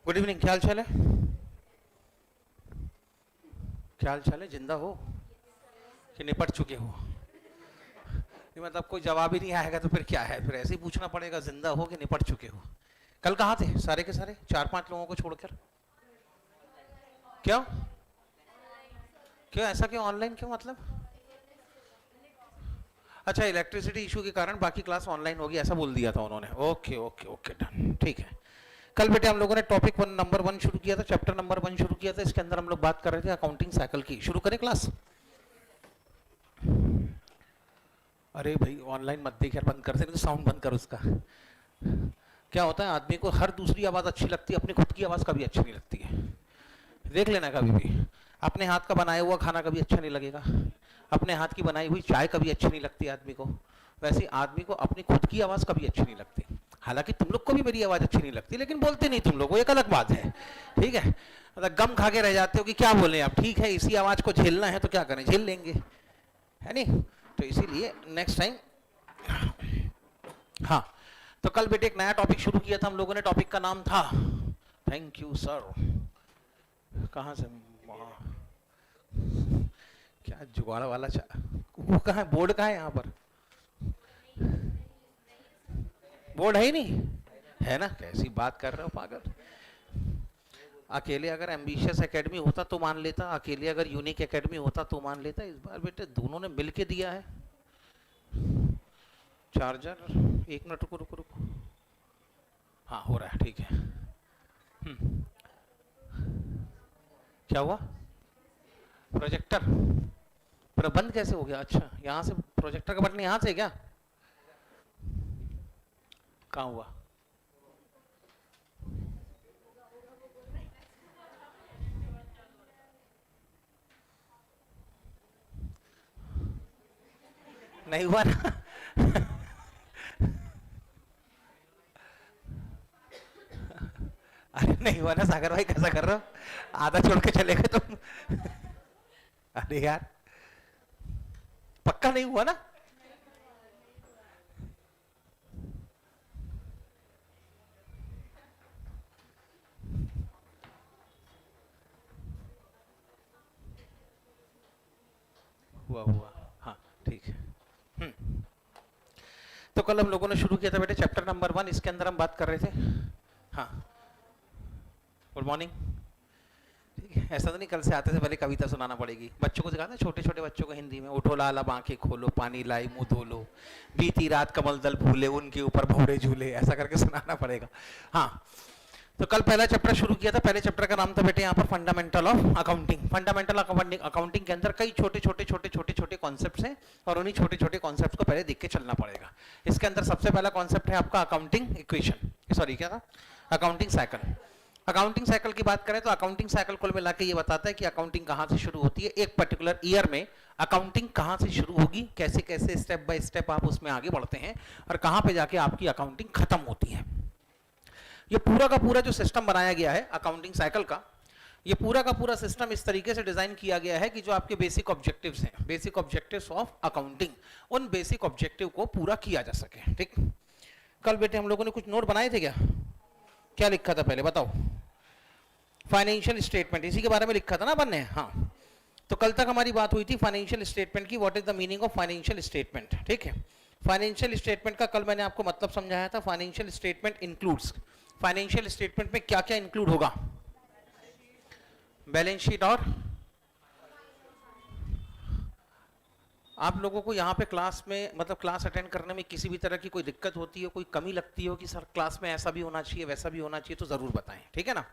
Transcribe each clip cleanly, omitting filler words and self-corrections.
Good evening. क्या हाल चाल है? क्या हाल चाल है? जिंदा हो कि निपट चुके हो? नहीं मतलब कोई जवाब ही नहीं आएगा तो फिर क्या है, फिर ऐसे ही पूछना पड़ेगा, जिंदा हो कि निपट चुके हो। कल कहाँ थे सारे के सारे? 4-5 लोगों को छोड़कर। क्यों क्यों ऐसा क्यों? ऑनलाइन क्यों मतलब? अच्छा, इलेक्ट्रिसिटी इशू के कारण बाकी क्लास ऑनलाइन होगी ऐसा बोल दिया था उन्होंने। ओके ओके ओके डन, ठीक है। कल बेटे हम लोगों ने टॉपिक नंबर 1 शुरू किया था, चैप्टर नंबर 1 शुरू किया था। इसके अंदर हम लोग बात कर रहे थे अकाउंटिंग साइकिल की। शुरू करें क्लास? अरे भाई ऑनलाइन मत देख यार, बंद कर दे, तो साउंड बंद कर उसका। क्या होता है, आदमी को हर दूसरी आवाज़ अच्छी लगती है, अपनी खुद की आवाज़ कभी अच्छी नहीं लगती है। देख लेना कभी भी, अपने हाथ का बनाया हुआ खाना कभी अच्छा नहीं लगेगा, अपने हाथ की बनाई हुई चाय कभी अच्छी नहीं लगती आदमी को। वैसे आदमी को अपनी खुद की आवाज़ कभी अच्छी नहीं लगती। हालांकि तुम लोग को भी मेरी आवाज़ अच्छी नहीं लगती, लेकिन बोलते नहीं तुम लोग, वो एक अलग बात है। ठीक है, मतलब गम खा के रह जाते हो कि क्या बोलें आप। ठीक है, इसी आवाज़ को झेलना है तो क्या करें, झेल लेंगे, है नहीं? तो इसीलिए नेक्स्ट टाइम। हाँ, तो कल बेटे एक नया टॉपिक शुरू किया था हम लोगों ने। टॉपिक का नाम था, थैंक यू सर, कहाँ से क्या जुगाड़ वाला वो कहाँ है? बोर्ड कहाँ है? यहाँ पर बोर्ड है ही नहीं है ना? कैसी बात कर रहे हो पागल। अकेले अगर एम्बिशियस एकेडमी होता तो मान लेता, अकेले अगर यूनिक एकेडमी होता तो मान लेता। इस बार बेटे दोनों ने मिलके दिया है। चार्जर 1 मिनट, रुको रुको रुको। हाँ हो रहा है, ठीक है। क्या हुआ? प्रोजेक्टर पर बंद कैसे हो गया? अच्छा, यहाँ से प्रोजेक्टर का बटन यहाँ से क्या? कहाँ हुआ? नहीं हुआ ना? अरे नहीं हुआ ना सागर भाई, कैसा कर रहे हो? आधा छोड़ के चले गए तुम। अरे यार पक्का नहीं हुआ ना? हुआ हुआ, हाँ ठीक है। तो कल हम लोगों ने शुरू किया था बेटे चैप्टर नंबर 1। इसके अंदर हम बात कर रहे थे, हाँ गुड मॉर्निंग। ठीक है, ऐसा तो नहीं कल से आते से पहले कविता सुनाना पड़ेगी। बच्चों को सिखाते हैं, छोटे छोटे बच्चों को हिंदी में, उठो लाल अब आंखें खोलो, पानी लाई मुंह धो लो, बीती रात कमल दल फूले, उनके ऊपर भौरे झूले, ऐसा करके सुनाना पड़ेगा। हाँ, तो कल पहला चैप्टर शुरू किया था। पहले चैप्टर का नाम था बेटे यहाँ पर fundamental of accounting. Fundamental accounting के अंदर कई छोटे छोटे छोटे छोटे छोटे कॉन्सेप्ट्स हैं, और उन्हीं छोटे छोटे कॉन्सेप्ट्स को पहले देख के चलना पड़ेगा। इसके अंदर सबसे पहला कॉन्सेप्ट है आपका अकाउंटिंग इक्वेशन, सॉरी क्या था, अकाउंटिंग साइकिल। अकाउंटिंग साइकिल की बात करें तो अकाउंटिंग साइकिल कुल मिला के ये बताता है कि अकाउंटिंग कहाँ से शुरू होती है, एक पर्टिकुलर ईयर में अकाउंटिंग कहाँ से शुरू होगी, कैसे कैसे स्टेप बाय स्टेप आप उसमें आगे बढ़ते हैं, और कहाँ पे जाके आपकी अकाउंटिंग खत्म होती है। ये पूरा का पूरा जो सिस्टम बनाया गया है अकाउंटिंग साइकिल का, ये पूरा का पूरा सिस्टम इस तरीके से डिजाइन किया गया है कि जो आपके बेसिक ऑब्जेक्टिव्स हैं, बेसिक ऑब्जेक्टिव्स ऑफ अकाउंटिंग, उन बेसिक ऑब्जेक्टिव को पूरा किया जा सके। ठीक, कल बेटे हम लोगों ने कुछ नोट बनाए थे क्या? क्या लिखा था पहले बताओ? फाइनेंशियल स्टेटमेंट, इसी के बारे में लिखा था ना अपन ने। हाँ, तो कल तक हमारी बात हुई थी फाइनेंशियल स्टेटमेंट की, what is the meaning of financial statement. ठीक है, फाइनेंशियल स्टेटमेंट का कल मैंने आपको मतलब समझाया था। Financial statement includes, financial statement में क्या क्या इंक्लूड होगा? बैलेंस शीट, और आप लोगों को यहाँ पे क्लास में, मतलब क्लास अटेंड करने में किसी भी तरह की कोई दिक्कत होती हो, कोई कमी लगती हो कि सर क्लास में ऐसा भी होना चाहिए वैसा भी होना चाहिए, तो ज़रूर बताएं, ठीक है ना?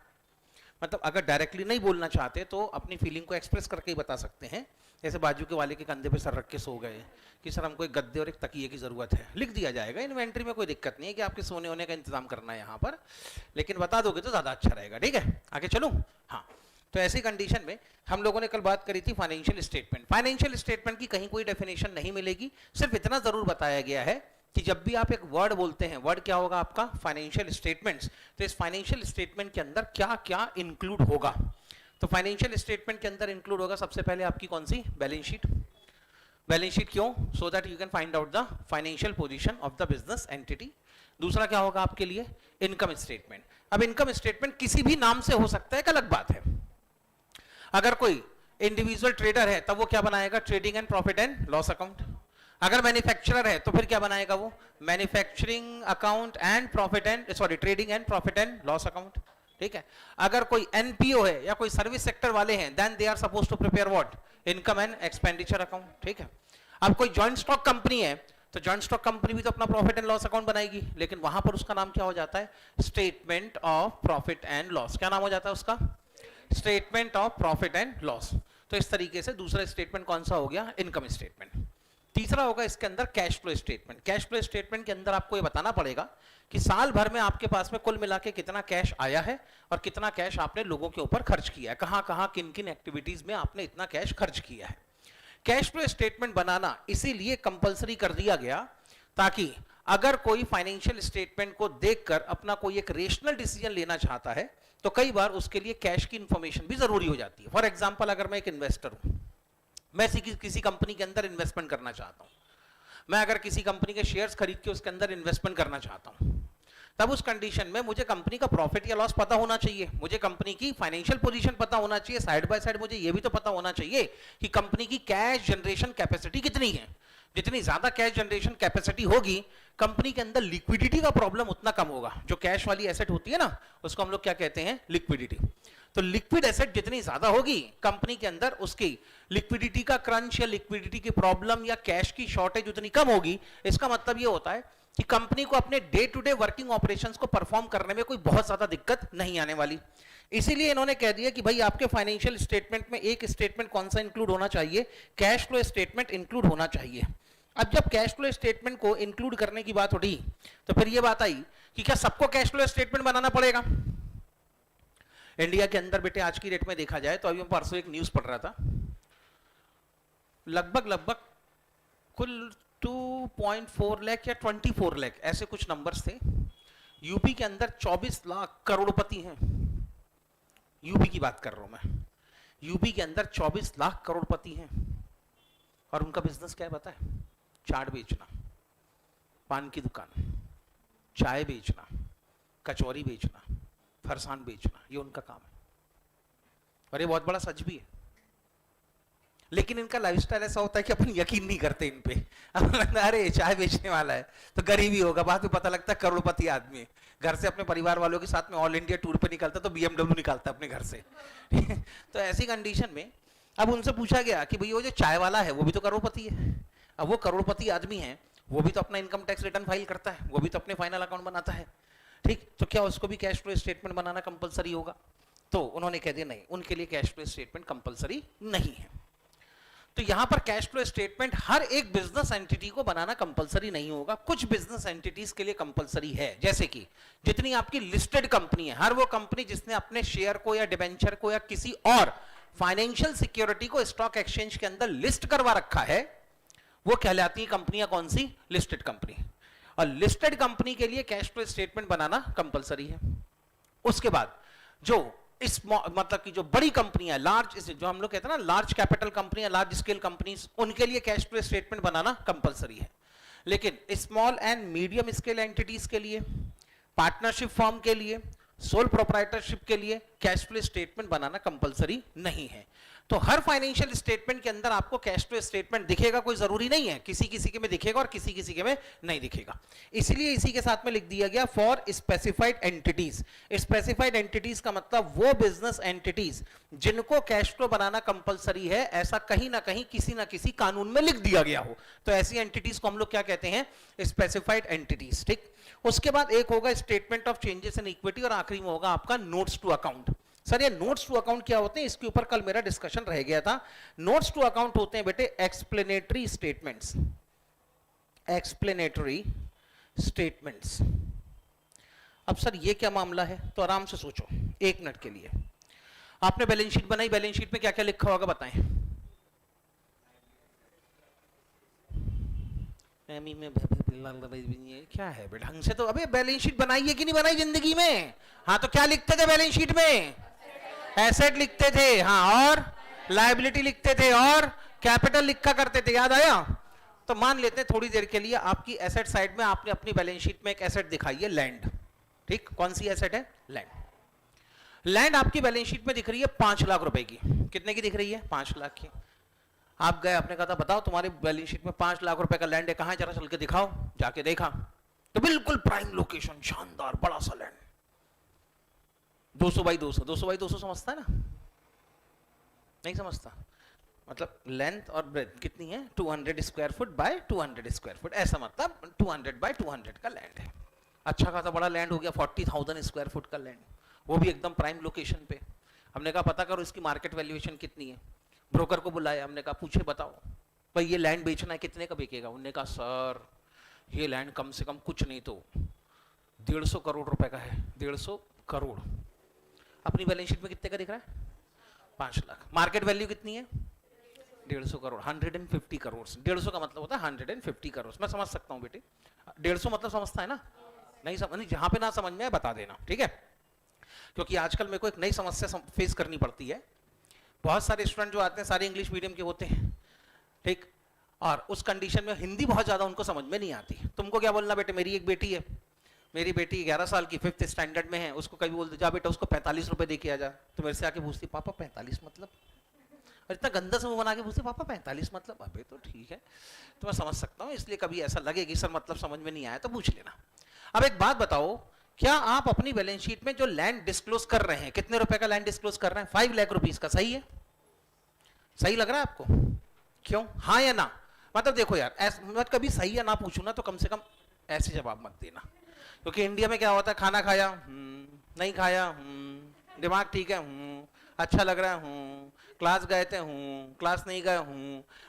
मतलब अगर डायरेक्टली नहीं बोलना चाहते तो अपनी फीलिंग को एक्सप्रेस करके ही बता सकते हैं। जैसे बाजू के वाले के कंधे पे सर रख के सो गए कि सर हमको एक गद्दे और एक तकिए की ज़रूरत है, लिख दिया जाएगा इन्वेंट्री में, कोई दिक्कत नहीं है कि आपके सोने होने का इंतजाम करना है यहाँ पर, लेकिन बता दोगे तो ज़्यादा अच्छा रहेगा। ठीक है, आगे चलूँ? हाँ, तो ऐसी कंडीशन में हम लोगों ने कल बात करी थी फाइनेंशियल स्टेटमेंट। फाइनेंशियल स्टेटमेंट की कहीं कोई डेफिनेशन नहीं मिलेगी, सिर्फ इतना ज़रूर बताया गया है कि जब भी आप एक वर्ड बोलते हैं, वर्ड क्या होगा आपका? Financial statements. तो इस फाइनेंशियल स्टेटमेंट के अंदर क्या क्या इंक्लूड होगा? तो फाइनेंशियल स्टेटमेंट के अंदर इंक्लूड होगा सबसे पहले आपकी कौन सी? Balance sheet. बैलेंस शीट क्यों? So that you can find out the financial position of the business entity. दूसरा क्या होगा आपके लिए? Income statement. अब इनकम स्टेटमेंट किसी भी नाम से हो सकता है, एक अलग बात है। अगर कोई इंडिविजुअल ट्रेडर है तब वो क्या बनाएगा, trading and profit and loss account. अगर मैन्युफैक्चरर है तो फिर क्या बनाएगा वो, manufacturing account and profit and sorry trading and profit and loss account, ठीक है। अगर कोई एनपीओ है या कोई सर्विस सेक्टर वाले हैं, then they are suppose to prepare what, income and expenditure account, ठीक है। अब कोई जॉइंट स्टॉक कंपनी है तो जॉइंट स्टॉक कंपनी भी तो अपना प्रॉफिट एंड लॉस अकाउंट बनाएगी, लेकिन वहां पर उसका नाम क्या हो जाता है, statement of profit and loss. क्या नाम हो जाता है उसका, statement of profit and loss. तो इस तरीके से दूसरा स्टेटमेंट कौन सा हो गया, इनकम स्टेटमेंट। तीसरा होगा इसके अंदर cash flow statement. Cash flow statement के अंदर आपको ये बताना पड़ेगा कि साल भर में आपके पास में कुल मिला के कितना कैश आया है और कितना कैश आपने लोगों के ऊपर खर्च किया है, कहां कहां किन किन एक्टिविटीज में आपने इतना कैश खर्च किया है। कैश फ्लो स्टेटमेंट बनाना इसीलिए कंपलसरी कर दिया गया ताकि अगर कोई फाइनेंशियल स्टेटमेंट को देखकर अपना कोई एक रेशनल डिसीजन लेना चाहता है तो कई बार उसके लिए कैश की इंफॉर्मेशन भी जरूरी हो जाती है। फॉर एग्जांपल, अगर मैं एक इन्वेस्टर हूं, मैं किसी कंपनी के अंदर इन्वेस्टमेंट करना चाहता हूं, मैं अगर किसी कंपनी के शेयर्स खरीद के उसके अंदर इन्वेस्टमेंट करना चाहता हूं, तब उस कंडीशन में मुझे कंपनी का प्रॉफिट या लॉस पता होना चाहिए, मुझे कंपनी की फाइनेंशियल पोजीशन पता होना चाहिए, साइड बाय साइड मुझे यह भी तो पता होना चाहिए कि कंपनी की कैश जनरेशन कैपेसिटी कितनी है। जितनी ज्यादा कैश जनरेशन कैपेसिटी होगी, कंपनी के अंदर लिक्विडिटी का प्रॉब्लम उतना कम होगा। जो कैश वाली एसेट होती है ना, उसको हम लोग क्या कहते हैं, लिक्विडिटी। तो लिक्विड एसेट जितनी ज्यादा होगी कंपनी के अंदर, उसकी लिक्विडिटी का क्रंच या लिक्विडिटी की प्रॉब्लम या कैश की शॉर्टेज उतनी कम होगी। इसका मतलब यह होता है कि कंपनी को अपने day to day working operations को परफॉर्म करने में कोई बहुत ज्यादा दिक्कत नहीं आने वाली। इसीलिए इन्होंने कह दिया कि भाई आपके फाइनेंशियल स्टेटमेंट में एक स्टेटमेंट कौन सा इंक्लूड होना चाहिए, कैश फ्लो स्टेटमेंट इंक्लूड होना चाहिए। अब जब कैश फ्लो स्टेटमेंट को इंक्लूड करने की बात उठी तो फिर यह बात आई कि क्या सबको कैश फ्लो स्टेटमेंट बनाना पड़ेगा। इंडिया के अंदर बेटे आज की डेट में देखा जाए तो अभी मैं परसों एक न्यूज पढ़ रहा था, लगभग कुल 2.4 लाख या 24 लाख ऐसे कुछ नंबर्स थे। यूपी के अंदर 24 लाख करोड़पति हैं। यूपी की बात कर रहा हूं मैं, यूपी के अंदर 24 लाख करोड़पति हैं और उनका बिजनेस क्या है पता है, चाट बेचना, पान की दुकान, चाय बेचना, कचौरी बेचना, फरसान बेचना, ये उनका काम है। और ये बहुत बड़ा सच भी है, लेकिन इनका लाइफस्टाइल ऐसा होता है कि अपन यकीन नहीं करते इन पे। अरे चाय बेचने वाला है तो गरीबी होगा, बाद में पता लगता है करोड़पति आदमी है। घर से अपने परिवार वालों के साथ में ऑल इंडिया टूर पे निकलता तो BMW निकालता अपने घर से। तो ऐसी कंडीशन में अब उनसे पूछा गया कि भाई वो जो चाय वाला है वो भी तो करोड़पति है। अब वो करोड़पति आदमी है, वो भी तो अपना इनकम टैक्स रिटर्न फाइल करता है, वो भी तो अपने फाइनल अकाउंट बनाता है, ठीक। तो क्या उसको भी कैश फ्लो स्टेटमेंट बनाना कंपलसरी होगा? तो उन्होंने कह दिया नहीं, उनके लिए कैश फ्लो स्टेटमेंट कंपलसरी नहीं है। तो यहां पर कैश फ्लो स्टेटमेंट हर एक बिजनेस एंटिटी को बनाना कंपलसरी नहीं होगा, कुछ बिजनेस एंटिटीज के लिए कंपलसरी है। जैसे कि जितनी आपकी लिस्टेड कंपनी है, हर वो कंपनी जिसने अपने शेयर को या डिबेंचर को या किसी और फाइनेंशियल सिक्योरिटी को स्टॉक एक्सचेंज के अंदर लिस्ट करवा रखा है, वो कहलाती है कंपनियां कौन सी, लिस्टेड कंपनी। और लिस्टेड कंपनी के लिए कैश फ्लो स्टेटमेंट बनाना कंपलसरी है। उसके बाद जो इस मतलब कि जो बड़ी कंपनियां, लार्ज, जो हम लोग कहते हैं ना लार्ज कैपिटल कंपनियां, लार्ज स्केल कंपनीज, उनके लिए कैश फ्लो स्टेटमेंट बनाना कंपलसरी है। लेकिन small and medium scale entities के लिए, पार्टनरशिप फर्म के लिए, सोल प्रोप्राइटरशिप के लिए कैश फ्लो स्टेटमेंट बनाना कंपलसरी नहीं है। तो हर फाइनेंशियल स्टेटमेंट के अंदर आपको कैश फ्लो स्टेटमेंट दिखेगा कोई जरूरी नहीं है, किसी किसी के में दिखेगा और किसी किसी के में नहीं दिखेगा। इसलिए इसी के साथ में लिख दिया गया for specified entities. Specified entities का मतलब वो बिजनेस एंटिटीज जिनको कैश फ्लो बनाना कंपलसरी है, ऐसा कहीं ना कहीं किसी ना किसी कानून में लिख दिया गया हो, तो ऐसी एंटिटीज को हम लोग क्या कहते हैं, स्पेसिफाइड एंटिटीज, ठीक। उसके बाद एक होगा statement of changes in equity और आखिरी में होगा आपका नोट्स टू अकाउंट। सर ये नोट्स टू अकाउंट क्या होते हैं, इसके ऊपर कल मेरा डिस्कशन रह गया था। नोट्स टू अकाउंट होते हैं बेटे एक्सप्लेनेटरी स्टेटमेंट्स। Explanatory statements. अब सर ये क्या मामला है, तो आराम से सोचो 1 मिनट के लिए। आपने बैलेंस शीट बनाई, बैलेंस शीट में क्या क्या लिखा होगा बताएं। क्या है बेटा, ढंग से तो अबे बैलेंस शीट बनाई है कि नहीं बनाई जिंदगी में? हाँ तो क्या लिखते थे बैलेंस शीट में? एसेट लिखते थे, हाँ, और लायबिलिटी लिखते थे और कैपिटल लिखा करते थे, याद आया? तो मान लेते हैं थोड़ी देर के लिए आपकी एसेट साइड में आपने अपनी बैलेंस शीट में एक एसेट दिखाई है, लैंड, ठीक, कौन सी एसेट है? लैंड। लैंड आपकी बैलेंस शीट में दिख रही है 5 लाख रुपए की। कितने की दिख रही है? 5 लाख की। आप गए, आपने कहा था बताओ तुम्हारी बैलेंस शीट में 5 लाख रुपए का लैंड है, कहां है, जरा चल के दिखाओ। जाके देखा तो बिल्कुल प्राइम लोकेशन, शानदार बड़ा सा लैंड, 200 बाई 200। 200 बाई 200 समझता है ना? नहीं समझता। मतलब लेंथ और ब्रेथ कितनी है? 200 square foot by 200 square foot, ऐसा मतलब 200 बाय 200 का लैंड है। अच्छा खासा बड़ा लैंड हो गया, 40,000 स्क्वायर फुट का लैंड, वो भी एकदम प्राइम लोकेशन पे। हमने कहा पता करो इसकी मार्केट वैल्यूएशन कितनी है। ब्रोकर को बुलाया, हमने कहा पूछे बताओ भाई ये लैंड बेचना है, कितने का बिकेगा? उन्होंने कहा सर ये लैंड कम से कम कुछ नहीं तो 150 करोड़ रुपए का है। 150 करोड़। अपनी बैलेंस शीट में कितने का दिख रहा है? 5 लाख। मार्केट वैल्यू कितनी है? 150 करोड़। 150 करोड़। 150 का मतलब होता है 150 करोड़। मैं समझ सकता हूँ बेटे, 150 मतलब समझता है ना? नहीं समझ, जहां पे ना समझ में आए बता देना, ठीक है? क्योंकि आजकल मेरे को एक नई समस्या फेस करनी पड़ती है। बहुत सारे स्टूडेंट जो आते हैं सारे इंग्लिश मीडियम के होते हैं, ठीक, और उस कंडीशन में हिंदी बहुत ज्यादा उनको समझ में नहीं आती। तुमको क्या बोलना बेटे, मेरी एक बेटी है, मेरी बेटी 11 साल की 5th स्टैंडर्ड में है, उसको कभी बोल दे जा बेटा उसको 45 रुपए दे के आ जा, तो मेरे से आके पूछती पापा 45 मतलब? और इतना गंदा से मुंह बना के पूछती पापा 45 मतलब? अबे तो ठीक है, तो मैं समझ सकता हूँ, इसलिए कभी ऐसा लगे कि सर मतलब समझ में नहीं आया तो पूछ लेना। अब एक बात बताओ, क्या आप अपनी बैलेंस शीट में जो लैंड डिस्क्लोज कर रहे हैं, कितने रुपए का लैंड डिस्क्लोज कर रहे हैं? 5 लाख रुपीस का। सही है? सही लग रहा है आपको? क्यों, हाँ या ना? मतलब देखो यार, मत कभी सही या ना पूछू ना तो कम से कम ऐसे जवाब मत देना, क्योंकि इंडिया में क्या होता है, खाना खाया, नहीं खाया, दिमाग ठीक है, अच्छा लग रहा है, क्लास गए थे, क्लास नहीं गए,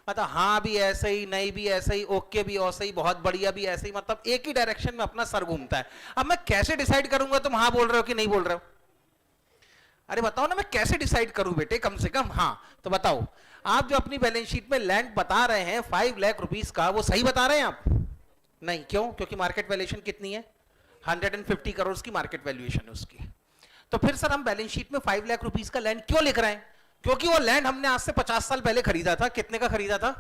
मतलब हाँ भी ऐसे ही, नहीं भी ऐसे ही, ओके भी ऐसे ही, बहुत बढ़िया भी ऐसे ही, मतलब एक ही डायरेक्शन में अपना सर घूमता है। अब मैं कैसे डिसाइड करूंगा तुम हाँ बोल रहे हो कि नहीं बोल रहे हो? अरे बताओ ना, मैं कैसे डिसाइड करूं बेटे कम से कम? हाँ तो बताओ, आप जो अपनी बैलेंस शीट में लैंड बता रहे हैं 5 लाख रुपीस का, वो सही बता रहे हैं आप? नहीं। क्यों? क्योंकि मार्केट वैल्यूएशन कितनी है? 150 करोड़ की मार्केट वैल्यूएशन है उसकी। तो फिर सर हम बैलेंस शीट में 5 लाख रुपीस का लैंड क्यों लिख रहे हैं? क्योंकि वो लैंड हमने आज से 50 साल पहले खरीदा था। कितने का खरीदा था?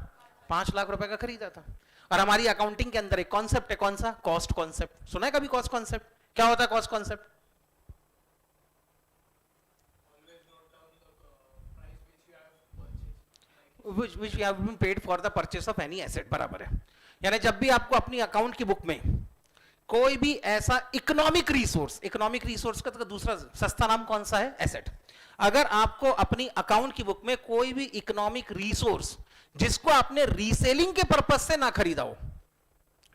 5 लाख रुपए का खरीदा था। और हमारी अकाउंटिंग के अंदर एक कॉन्सेप्ट है, कौन सा? Cost concept. सुना है कभी कॉस्ट कॉन्सेप्ट? क्या होता है cost concept? which we have been paid for the purchase of any asset। बराबर है। यानी जब भी आपको अपनी अकाउंट की बुक में कोई भी ऐसा इकोनॉमिक रिसोर्स का तो दूसरा सस्ता नाम कौन सा है? एसेट। अगर आपको अपनी अकाउंट की बुक में कोई भी इकोनॉमिक रिसोर्स जिसको आपने रीसेलिंग के पर्पज से ना खरीदा हो,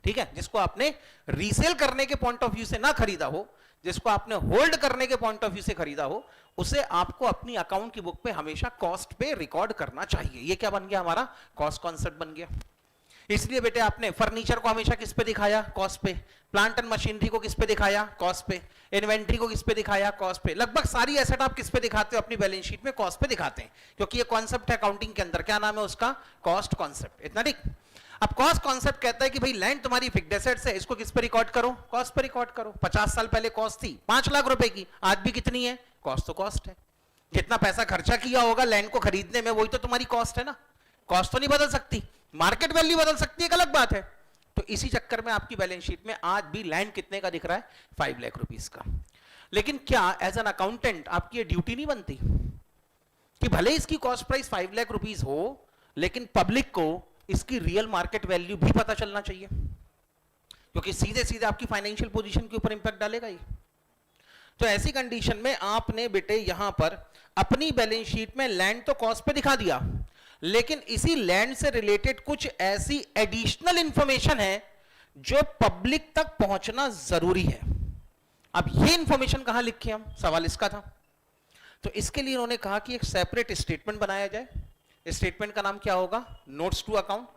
ठीक है, जिसको आपने रीसेल करने के पॉइंट ऑफ व्यू से ना खरीदा हो, जिसको आपने होल्ड करने के पॉइंट ऑफ व्यू से खरीदा हो, उसे आपको अपनी अकाउंट की बुक पे हमेशा कॉस्ट पे रिकॉर्ड करना चाहिए। ये क्या बन गया? हमारा कॉस्ट कॉन्सेप्ट बन गया। इसलिए बेटे आपने फर्नीचर को हमेशा किस पे दिखाया? कॉस्ट पे। प्लांट एंड मशीनरी को किस पे दिखाया? कॉस्ट पे। इन्वेंट्री को किस पे दिखाया? कॉस्ट पे। लगभग सारी एसेट आप किस पे दिखाते हो अपनी बैलेंस शीट में? कॉस्ट पे दिखाते हैं, क्योंकि ये कॉन्सेप्ट है अकाउंटिंग के अंदर। क्या नाम है उसका? Cost concept. इतना ठीक। अब कॉस्ट कॉन्सेप्ट कहता है कि भाई लैंड तुम्हारी फिक्स्ड एसेट्स है, इसको किस पे रिकॉर्ड करो? कॉस्ट पे रिकॉर्ड करो। 50 साल पहले कॉस्ट थी 5 लाख रुपए की, आज भी कितनी है? कॉस्ट तो कॉस्ट है। जितना पैसा खर्चा किया होगा लैंड को खरीदने में, वही तो तुम्हारी कॉस्ट है ना। कॉस्ट तो नहीं बदल सकती, मार्केट वैल्यू बदल सकती है, एक अलग बात है। तो इसी चक्कर में आपकी बैलेंस शीट में आज भी लैंड कितने का दिख रहा है? 5 लाख रुपीस का। लेकिन क्या एज एन अकाउंटेंट आपकी ये ड्यूटी नहीं बनती कि भले इसकी कॉस्ट प्राइस 5 लाख रुपीस हो, लेकिन पब्लिक को इसकी रियल मार्केट वैल्यू भी पता चलना चाहिए, क्योंकि सीधे सीधे आपकी फाइनेंशियल पोजीशन के ऊपर इंपैक्ट डालेगा ये। तो ऐसी कंडीशन में आपने बेटे यहां पर अपनी बैलेंस शीट में लैंड तो कॉस्ट पे दिखा दिया, लेकिन इसी लैंड से रिलेटेड कुछ ऐसी एडिशनल इंफॉर्मेशन है जो पब्लिक तक पहुंचना जरूरी है। अब ये इंफॉर्मेशन कहां लिखे हम? सवाल इसका था। तो इसके लिए उन्होंने कहा कि एक सेपरेट स्टेटमेंट बनाया जाए। स्टेटमेंट का नाम क्या होगा? Notes to account.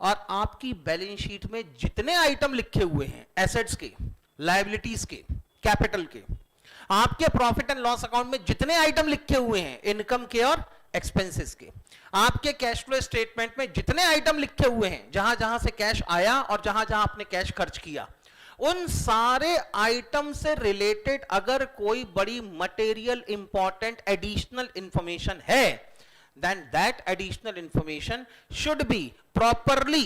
और आपकी बैलेंस शीट में जितने आइटम लिखे हुए हैं, एसेट्स के, लायबिलिटीज के, कैपिटल के, आपके प्रॉफिट एंड लॉस अकाउंट में जितने आइटम लिखे हुए हैं, इनकम के और एक्सपेंसेस के, आपके कैश फ्लो स्टेटमेंट में जितने आइटम लिखे हुए हैं, जहां जहां से कैश आया और जहां जहां आपने कैश खर्च किया, उन सारे आइटम से रिलेटेड अगर कोई बड़ी मटेरियल इंपॉर्टेंट एडिशनल इंफॉर्मेशन है, then that additional information should be properly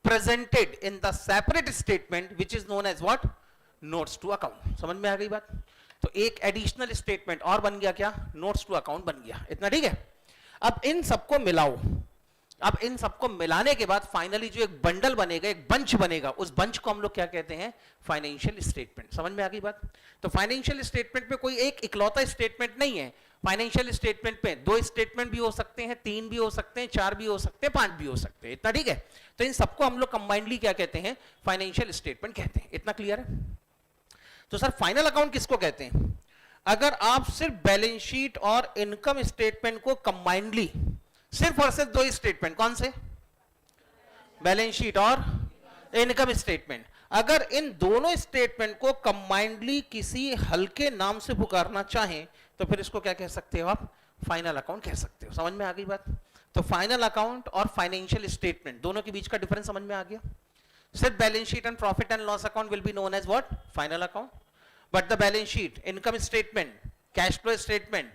presented in the separate statement which is known as what? Notes to account. समझ में आ गई बात? तो एक एडिशनल स्टेटमेंट और बन गया, क्या? नोट्स टू अकाउंट बन गया। इतना ठीक है? अब इन सबको मिलाओ। अब इन सबको मिलाने के बाद फाइनली जो एक बंडल बनेगा, एक बंच बनेगा, उस बंच को हम लोग क्या कहते हैं? Financial statement. समझ में आ गई बात? तो फाइनेंशियल स्टेटमेंट में कोई एक इकलौता स्टेटमेंट नहीं है। फाइनेंशियल स्टेटमेंट पे 2 स्टेटमेंट भी हो सकते हैं, 3 भी हो सकते हैं, 4 भी हो सकते हैं, 5 भी हो सकते हैं। इतना ठीक है? तो इन सबको हम लोग कंबाइंडली क्या कहते हैं? फाइनेंशियल स्टेटमेंट कहते हैं। इतना क्लियर है? तो सर फाइनल अकाउंट किसको कहते हैं? अगर आप सिर्फ बैलेंस शीट और इनकम स्टेटमेंट को कंबाइंडली, सिर्फ और सिर्फ 2 स्टेटमेंट, कौन से? बैलेंस शीट और इनकम स्टेटमेंट। अगर इन दोनों स्टेटमेंट को कंबाइंडली किसी हल्के नाम से पुकारना चाहें तो फिर इसको क्या कह सकते हो आप? फाइनल अकाउंट कह सकते हो। समझ में आ गई बात? तो फाइनल अकाउंट और फाइनेंशियल स्टेटमेंट दोनों के बीच का डिफरेंस समझ में आ गया? सिर्फ balance sheet and profit and loss account will be known as what? Final account. But the balance sheet, income statement, cash flow statement,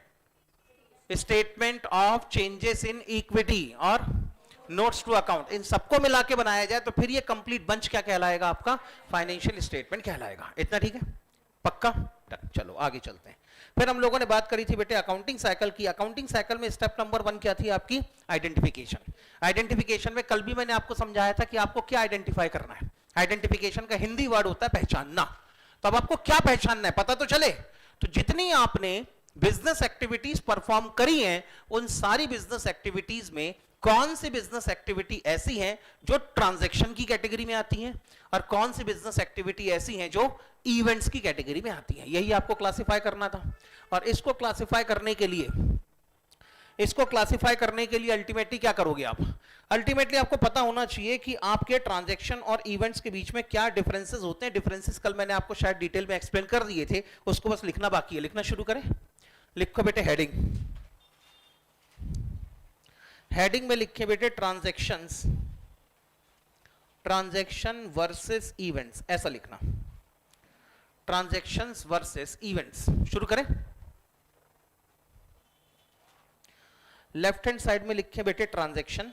statement of changes in equity और notes to account, इन सबको मिला के बनाया जाए तो फिर ये कंप्लीट बंच क्या कहलाएगा? आपका फाइनेंशियल स्टेटमेंट कहलाएगा। इतना ठीक है? पक्का? चलो आगे चलते हैं। फिर हम लोगों ने बात करी थी बेटे अकाउंटिंग साइकिल की। अकाउंटिंग साइकिल में स्टेप नंबर 1 क्या थी आपकी? आइडेंटिफिकेशन। आइडेंटिफिकेशन में कल भी मैंने आपको समझाया था कि आपको क्या आइडेंटिफाई करना है। आइडेंटिफिकेशन का हिंदी वर्ड होता है पहचानना। तो अब आपको क्या पहचानना है पता तो चले। तो जितनी आपने बिजनेस एक्टिविटीज परफॉर्म करी हैं, उन सारी बिजनेस एक्टिविटीज में कौन सी बिजनेस एक्टिविटी ऐसी हैं जो ट्रांजैक्शन की कैटेगरी में आती हैं और कौन सी बिजनेस एक्टिविटी ऐसी हैं जो इवेंट्स की कैटेगरी में आती हैं, यही आपको क्लासिफाई करना था। और इसको क्लासिफाई करने के लिए अल्टीमेटली क्या करोगे आप? अल्टीमेटली आपको पता होना चाहिए कि आपके ट्रांजैक्शन और इवेंट्स के बीच में क्या डिफरेंसेस होते हैं। डिफरेंसेस कल मैंने आपको शायद डिटेल में एक्सप्लेन कर दिए थे, उसको बस लिखना बाकी है। लिखना शुरू करें। लिखो बेटे हेडिंग। हेडिंग में लिखे बेटे ट्रांजैक्शंस, ट्रांजैक्शन वर्सेस इवेंट्स, ऐसा लिखना। Transactions versus events. शुरू करें। लेफ्ट हैंड साइड में लिखे बेटे ट्रांजैक्शन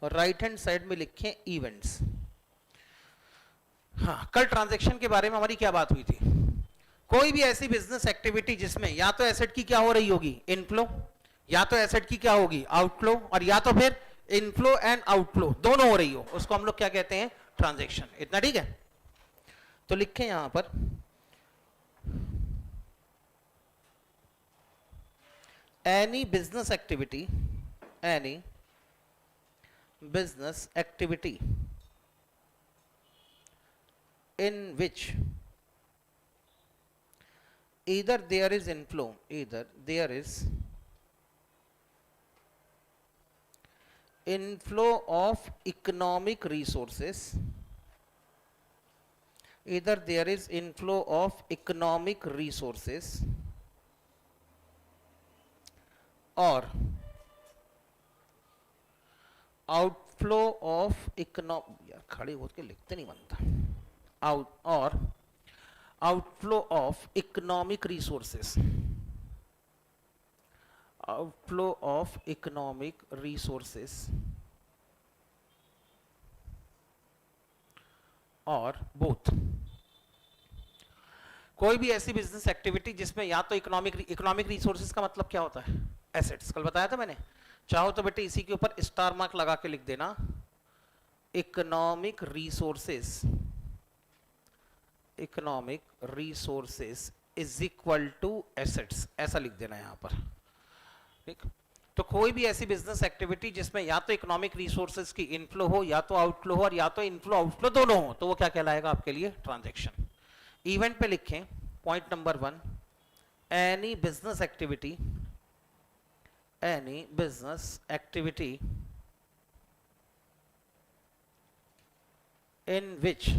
और राइट हैंड साइड में लिखे इवेंट्स। हाँ, कल ट्रांजैक्शन के बारे में हमारी क्या बात हुई थी? कोई भी ऐसी बिजनेस एक्टिविटी जिसमें या तो एसेट की क्या हो रही होगी? इनफ्लो, या तो एसेट की क्या होगी? आउटफ्लो, और या तो फिर इनफ्लो एंड आउटफ्लो दोनों हो रही हो, उसको हम लोग क्या कहते हैं? ट्रांजैक्शन। इतना ठीक है? तो लिखें यहां पर any business activity, any business activity in which either there is inflow, either there is inflow of economic resources, either there is inflow of economic resources or outflow of economic, यार खड़े होकर के लिखते नहीं बनता, out or outflow of economic resources, outflow of economic resources और both। कोई भी ऐसी बिजनेस एक्टिविटी जिसमें या तो इकोनॉमिक रिसोर्सेज का मतलब क्या होता है? एसेट्स। कल बताया था मैंने। चाहो तो बेटे इसी के ऊपर स्टार मार्क लगा के लिख देना, economic resources, economic resources is equal to assets, ऐसा लिख देना यहां पर। ठीक? तो कोई भी ऐसी बिजनेस एक्टिविटी जिसमें या तो इकोनॉमिक रिसोर्सेज की इनफ्लो हो, या तो आउटफ्लो हो, और या तो इनफ्लो आउटफ्लो दोनों हो, तो वो क्या कहलाएगा आपके लिए? ट्रांजैक्शन। इवेंट पे लिखें point number 1, any business activity, any business activity in which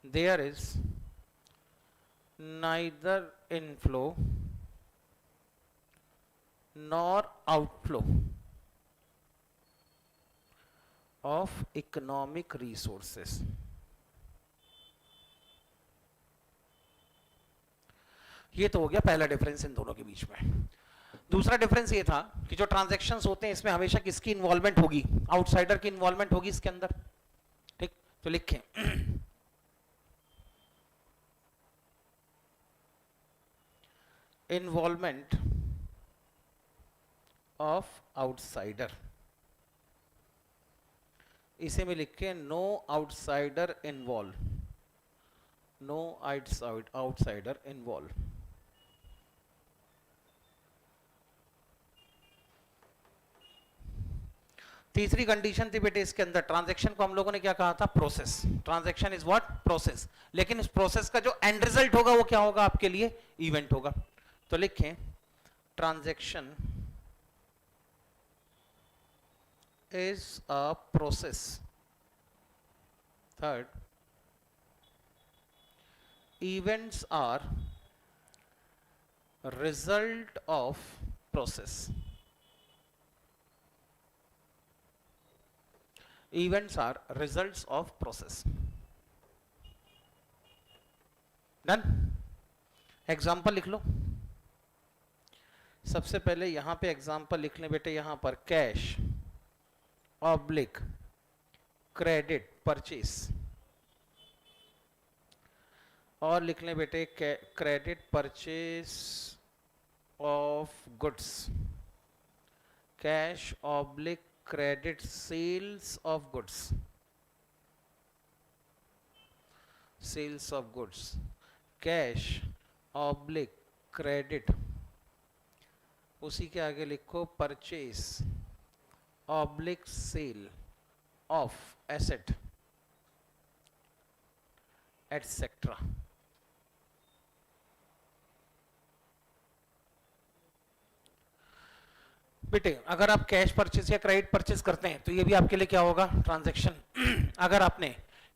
there is neither inflow nor outflow of economic resources। ये तो हो गया पहला डिफरेंस इन दोनों के बीच में। दूसरा डिफरेंस ये था कि जो ट्रांजैक्शंस होते हैं इसमें हमेशा किसकी इन्वॉल्वमेंट होगी, आउटसाइडर की इन्वॉल्वमेंट होगी इसके अंदर, ठीक। तो लिखें इन्वॉल्वमेंट ऑफ आउटसाइडर, इसे में लिखे no outsider involve, no outsider involve. तीसरी कंडीशन थी बेटे इसके अंदर, ट्रांजैक्शन को हम लोगों ने क्या कहा था, process. Transaction is what, process. लेकिन इस प्रोसेस का जो एंड रिजल्ट होगा वो क्या होगा आपके लिए, इवेंट होगा। तो लिखें transaction is a process. Third, events are result of process. Events are results of process. Done? Example लिख लो। सबसे पहले यहां पे एग्जाम्पल लिख लें बेटे, यहां पर कैश ऑब्लिक क्रेडिट परचेस, और लिख लें बेटे credit purchase of goods, cash oblique credit sales of goods, sales of goods, cash oblique credit, उसी के आगे लिखो purchase oblique sale of asset etcetera. बेटे अगर आप कैश परचेस या क्रेडिट परचेस करते हैं तो ये भी आपके लिए क्या होगा, ट्रांजैक्शन। अगर आपने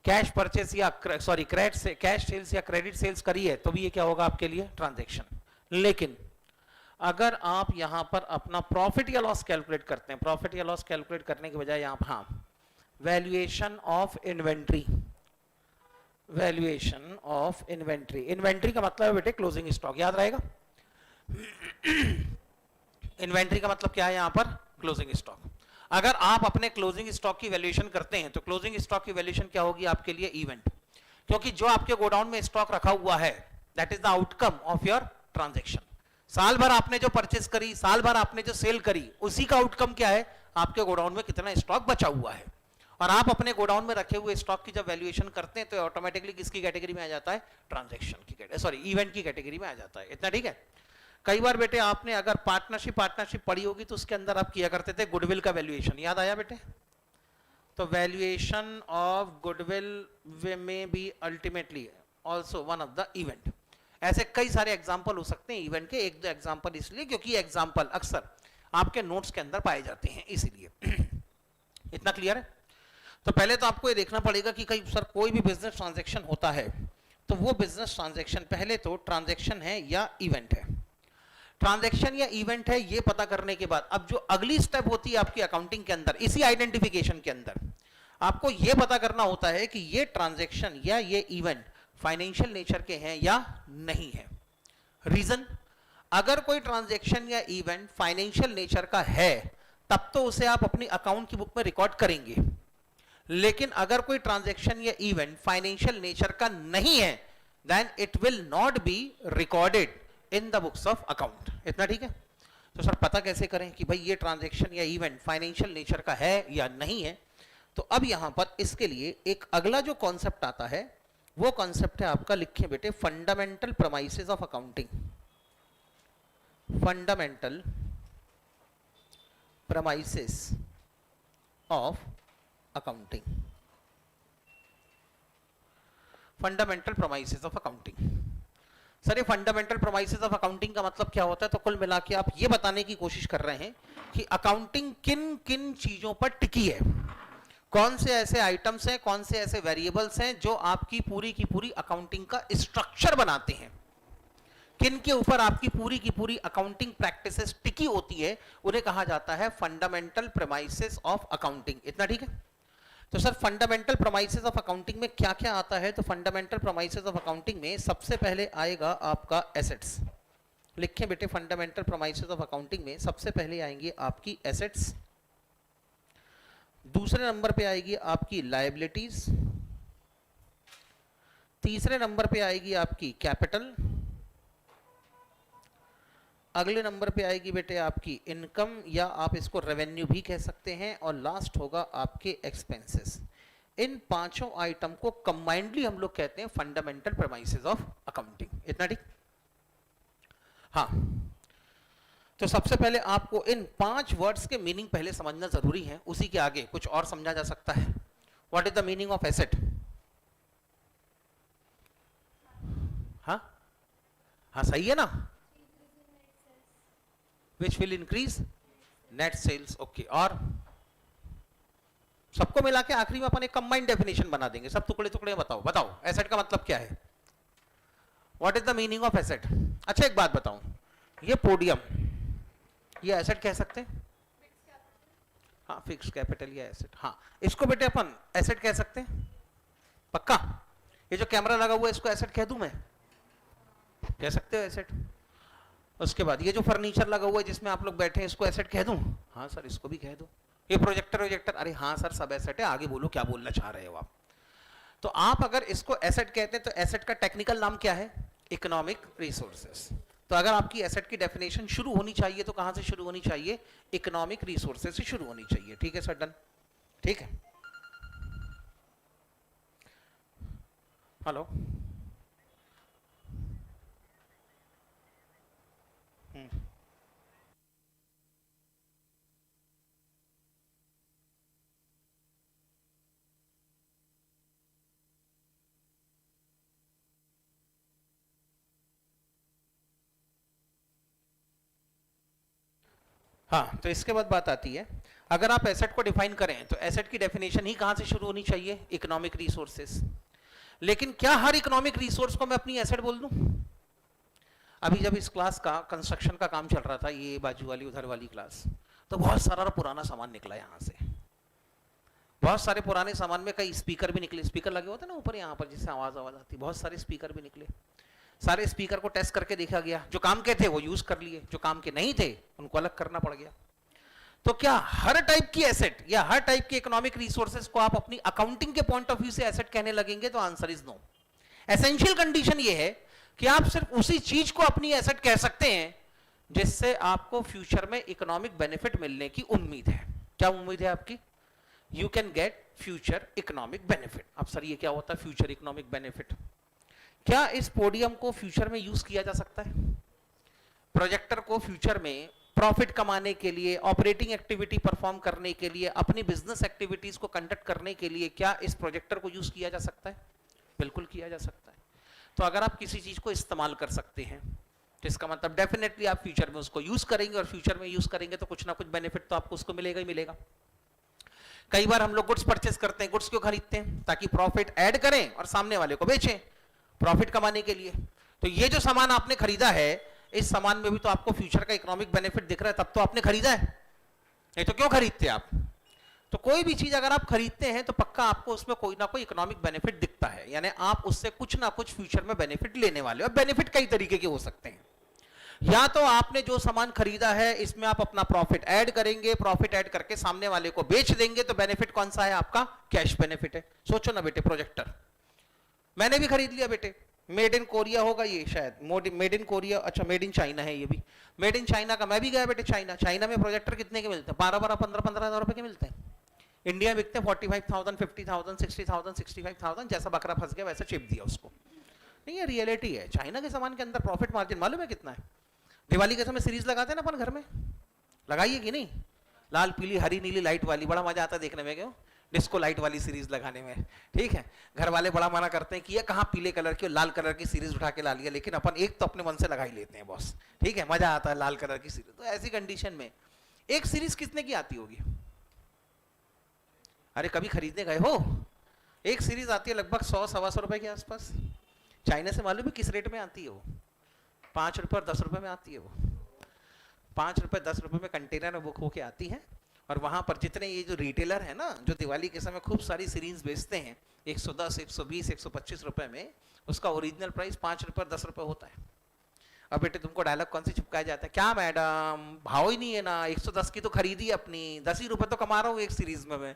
कैश परचेस या सॉरी क्रेडिट से कैश सेल्स या क्रेडिट सेल्स करी है तो भी ये क्या होगा आपके लिए, ट्रांजैक्शन। लेकिन अगर आप यहां पर अपना प्रॉफिट या लॉस कैलकुलेट करते हैं, प्रॉफिट या लॉस कैलकुलेट करने के बजाय यहां हाँ valuation of inventory, valuation of inventory, inventory का मतलब है बेटे क्लोजिंग स्टॉक, याद रहेगा। इन्वेंट्री का मतलब क्या है यहां पर, क्लोजिंग स्टॉक। अगर आप अपने क्लोजिंग स्टॉक की वैल्यूएशन करते हैं तो क्लोजिंग स्टॉक की वैल्यूएशन क्या होगी आपके लिए, इवेंट। क्योंकि जो आपके गोडाउन में स्टॉक रखा हुआ है that is the outcome of your transaction. साल भर आपने जो परचेस करी, साल भर आपने जो सेल करी, उसी का आउटकम क्या है, आपके गोडाउन में कितना स्टॉक बचा हुआ है। और आप अपने गोडाउन में रखे हुए स्टॉक की जब वैल्यूएशन करते हैं तो ऑटोमेटिकली किसकी कैटेगरी में आ जाता है, ट्रांजैक्शन की, सॉरी इवेंट की कैटेगरी में आ जाता है। इतना ठीक है। कई बार बेटे आपने अगर पार्टनरशिप पढ़ी होगी तो उसके अंदर आप किया करते थे गुडविल का वैल्यूएशन, याद आया बेटे। तो वैल्यूएशन ऑफ गुडविल में be ultimately also one of the event. ऐसे कई सारे एग्जाम्पल हो सकते हैं इवेंट के, एक दो एग्जाम्पल इसलिए क्योंकि एग्जाम्पल अक्सर आपके नोट्स के अंदर पाए जाते हैं, इसीलिए। इतना क्लियर है। तो पहले तो आपको ये देखना पड़ेगा कि कई सर कोई भी बिजनेस ट्रांजैक्शन होता है तो वो बिजनेस ट्रांजैक्शन पहले तो ट्रांजैक्शन है या इवेंट है। ट्रांजैक्शन या इवेंट है ये पता करने के बाद अब जो अगली स्टेप होती है आपकी अकाउंटिंग के अंदर, इसी आइडेंटिफिकेशन के अंदर आपको ये पता करना होता है कि ये ट्रांजैक्शन या ये इवेंट फाइनेंशियल नेचर के हैं या नहीं है। रीजन, अगर कोई ट्रांजैक्शन या इवेंट फाइनेंशियल नेचर का है तब तो उसे आप अपनी अकाउंट की बुक में रिकॉर्ड करेंगे। लेकिन अगर कोई ट्रांजैक्शन या इवेंट फाइनेंशियल नेचर का नहीं है then it will not be recorded in the books of account. इतना ठीक है। तो सर पता कैसे करें कि भाई ये ट्रांजैक्शन या इवेंट फाइनेंशियल नेचर का है या नहीं है। तो अब यहां पर इसके लिए एक अगला जो कॉन्सेप्ट आता है वो कॉन्सेप्ट है आपका, लिखे बेटे, fundamental premises of accounting. Fundamental premises of accounting, fundamental premises of accounting. Sir ये फंडामेंटल प्रेमाइसेस ऑफ अकाउंटिंग का मतलब क्या होता है? तो कुल मिला के आप ये बताने की कोशिश कर रहे हैं कि अकाउंटिंग किन किन चीजों पर टिकी है, कौन से ऐसे आइटम्स हैं, कौन से ऐसे वेरिएबल्स हैं जो आपकी पूरी अकाउंटिंग का स्ट्रक्चर बनाते हैं, किन के ऊपर आपकी पूरी अकाउंटिंग प्रैक्टिसेस टिकी होती है, उन्हें कहा जाता है फंडामेंटल प्रेमाइसेस ऑफ अकाउंटिंग। इतना ठीक है। तो sir fundamental premises of accounting में क्या क्या आता है? तो फंडामेंटल प्रेमाइसेस ऑफ अकाउंटिंग में सबसे पहले आएगा आपका एसेट्स। लिखें बेटे फंडामेंटल प्रोमाइसेस ऑफ अकाउंटिंग में सबसे पहले आएंगी आपकी एसेट्स, दूसरे नंबर पे आएगी आपकी लायबिलिटीज, तीसरे नंबर पे आएगी आपकी कैपिटल, अगले नंबर पे आएगी बेटे आपकी इनकम या आप इसको रेवेन्यू भी कह सकते हैं, और लास्ट होगा आपके एक्सपेंसेस। इन पांचों आइटम को कंबाइंडली हम लोग कहते हैं फंडामेंटल प्रेमाइसेस ऑफ अकाउंटिंग। इतना ठीक? हाँ, तो सबसे पहले आपको इन 5 वर्ड्स के मीनिंग पहले समझना जरूरी है, उसी के आगे कुछ और समझा जा सकता है। What is the meaning of asset? हाँ हाँ, सही है ना? Which will increase net sales. Okay, और सबको मिला के आखिरी में अपन एक कंबाइंड डेफिनेशन बना देंगे, सब टुकड़े टुकड़े बताओ। बताओ एसेट का मतलब क्या है? What is the meaning of asset? अच्छा एक बात बताऊं, ये पोडियम, ये एसेट कह सकते हैं? हाँ, फिक्स कैपिटल या एसेट। हाँ, इसको बेटे अपन एसेट कह सकते हैं पक्का? ये जो कैमरा लगा हुआ है इसको एसेट कह दूं मैं? कह सकते हो एसेट? उसके बाद ये जो फर्नीचर लगा हुआ है जिसमें आप लोग बैठे हैं इसको एसेट कह दूं? हाँ सर, इसको भी कह दो। ये प्रोजेक्टर वोजेक्टर, अरे हाँ सर सब एसेट है, आगे बोलो क्या बोलना चाह रहे हो आप। तो आप अगर इसको एसेट कहते हैं तो एसेट का टेक्निकल नाम क्या है? Economic resources. तो अगर आपकी एसेट की डेफिनेशन शुरू होनी चाहिए तो कहां से शुरू होनी चाहिए? इकोनॉमिक रिसोर्सेस से शुरू होनी चाहिए। ठीक है सर, डन? ठीक है। हेलो, हाँ, तो इसके बाद बात आती है, अगर आप एसेट को डिफाइन करें तो एसेट की डेफिनेशन ही कहां से शुरू होनी चाहिए? Economic resources. लेकिन क्या हर इकोनॉमिक रिसोर्स को मैं अपनी एसेट बोल दूं? अभी जब इस क्लास का कंस्ट्रक्शन का काम चल रहा था, ये बाजू वाली उधर वाली क्लास, तो बहुत सारा पुराना सामान निकला यहाँ से। बहुत सारे पुराने सामान में कई स्पीकर भी निकले, स्पीकर लगे होते ना ऊपर यहाँ पर जिससे आवाज आती, बहुत सारे स्पीकर भी निकले। सारे स्पीकर को टेस्ट करके देखा गया, जो काम के थे वो यूज कर लिए, जो काम के नहीं थे उनको अलग करना पड़ गया। तो क्या हर टाइप की एसेट या हर टाइप के इकोनॉमिक रिसोर्सेज को आप अपनी अकाउंटिंग के पॉइंट ऑफ व्यू से एसेट कहने लगेंगे? तो answer is no. Essential condition ये है कि आप सिर्फ उसी चीज को अपनी एसेट कह सकते हैं जिससे आपको फ्यूचर में इकोनॉमिक बेनिफिट मिलने की उम्मीद है। क्या उम्मीद है आपकी? You can get future economic benefit. अब सर ये क्या होता है फ्यूचर इकोनॉमिक बेनिफिट? क्या इस पोडियम को फ्यूचर में यूज किया जा सकता है? प्रोजेक्टर को फ्यूचर में प्रॉफिट कमाने के लिए, ऑपरेटिंग एक्टिविटी परफॉर्म करने के लिए, अपनी बिजनेस एक्टिविटीज को कंडक्ट करने के लिए क्या इस प्रोजेक्टर को यूज किया जा सकता है? बिल्कुल किया जा सकता है। तो अगर आप किसी चीज को इस्तेमाल कर सकते हैं तो इसका मतलब डेफिनेटली आप फ्यूचर में उसको यूज करेंगे, और फ्यूचर में यूज करेंगे तो कुछ ना कुछ बेनिफिट तो आपको उसको मिलेगा ही मिलेगा। कई बार हम लोग गुड्स परचेस करते हैं, गुड्स क्यों खरीदते हैं? ताकि प्रॉफिट ऐड करें और सामने वाले को बेचें, प्रॉफिट कमाने के लिए। तो ये जो सामान आपने खरीदा है, इस सामान में भी तो आपको फ्यूचर का इकोनॉमिक बेनिफिट दिख रहा है, तब तो आपने खरीदा है, नहीं तो क्यों खरीदते आप? तो कोई भी चीज अगर आप खरीदते हैं तो पक्का आपको उसमें कोई ना कोई इकोनॉमिक बेनिफिट दिखता है, यानी आप उससे कुछ ना कुछ फ्यूचर में बेनिफिट लेने वाले हो। बेनिफिट कई तरीके के हो सकते हैं। या तो आपने जो सामान खरीदा है इसमें आप अपना प्रॉफिट ऐड करेंगे, प्रॉफिट ऐड करके सामने वाले को बेच देंगे, तो बेनिफिट कौन सा है आपका? कैश बेनिफिट है। सोचो ना बेटे, प्रोजेक्टर मैंने भी खरीद लिया बेटे, मेड इन कोरिया होगा ये शायद, मेड इन कोरिया, अच्छा मेड इन चाइना है ये भी, मेड इन चाइना का। मैं भी गया बेटे चाइना, चाइना में प्रोजेक्टर कितने के मिलते हैं? 12-12, 15-15 हजार रुपए के मिलते हैं। इंडिया में बिकते हैं 45,000, 50,000, 60,000, 65,000। जैसा बकरा फंस गया वैसा चिप दिया उसको। नहीं, ये रियलिटी है। चाइना के सामान के अंदर प्रॉफिट मार्जिन मालूम है कितना है? दिवाली के समय सीरीज लगाते हैं ना अपन घर में, लगाइए कि नहीं? लाल पीली हरी नीली लाइट वाली, बड़ा मजा आता है देखने में, क्यों? डिस्को लाइट वाली सीरीज लगाने में, ठीक है। घर वाले बड़ा मना करते हैं कि ये कहाँ पीले कलर की और लाल कलर की सीरीज उठा के ला लिया, लेकिन अपन एक तो अपने मन से लगा ही लेते हैं बॉस, ठीक है, मजा आता है लाल कलर की सीरीज। तो ऐसी कंडीशन में एक सीरीज कितने की आती होगी? अरे कभी खरीदने गए हो? एक सीरीज आती है लगभग 100-125 रुपए के आसपास। चाइना से मालूम है किस रेट में आती है वो? 5 रुपए और 10 रुपए में आती है वो। 5 रुपए 10 रुपए में कंटेनर में बुक होके आती है, और वहां पर जितने ये जो रिटेलर है ना, जो दिवाली के समय खूब सारी सीरीज बेचते हैं 110, 120, 125 रुपए में, उसका ओरिजिनल प्राइस 5 रुपए और 10 रुपए होता है। अब बेटे तुमको डायलॉग कौन सी चिपकाया जाता है, क्या मैडम भाव ही नहीं है ना, 110 की तो खरीदी अपनी, 10 ही रुपए तो कमा रहा हूँ एक सीरीज में मैं।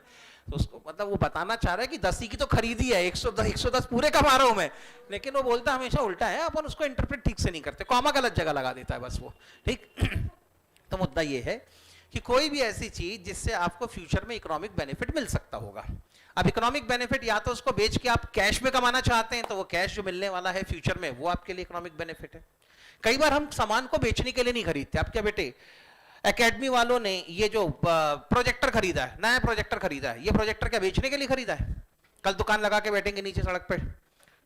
तो उसको मतलब वो बताना चाह रहा है कि 10 ही की तो खरीदी है, 110 पूरे कमा रहा हूं मैं, लेकिन वो बोलता हमेशा उल्टा है, अपन उसको इंटरप्रेट ठीक से नहीं करते, कॉमा गलत जगह लगा देता है बस वो, ठीक। तो मुद्दा ये है कि कोई भी ऐसी चीज जिससे आपको फ्यूचर में इकोनॉमिक बेनिफिट मिल सकता होगा। अब इकोनॉमिक बेनिफिट या तो उसको बेच के आप कैश में कमाना चाहते हैं, तो वो कैश जो मिलने वाला है फ्यूचर में वो आपके लिए इकोनॉमिक बेनिफिट है। कई बार हम सामान को बेचने के लिए नहीं खरीदते। आप क्या बेटे, एकेडमी वालों ने ये जो प्रोजेक्टर खरीदा है, नया प्रोजेक्टर खरीदा है, ये प्रोजेक्टर क्या बेचने के लिए खरीदा है? कल दुकान लगा के बैठेंगे नीचे सड़क पे,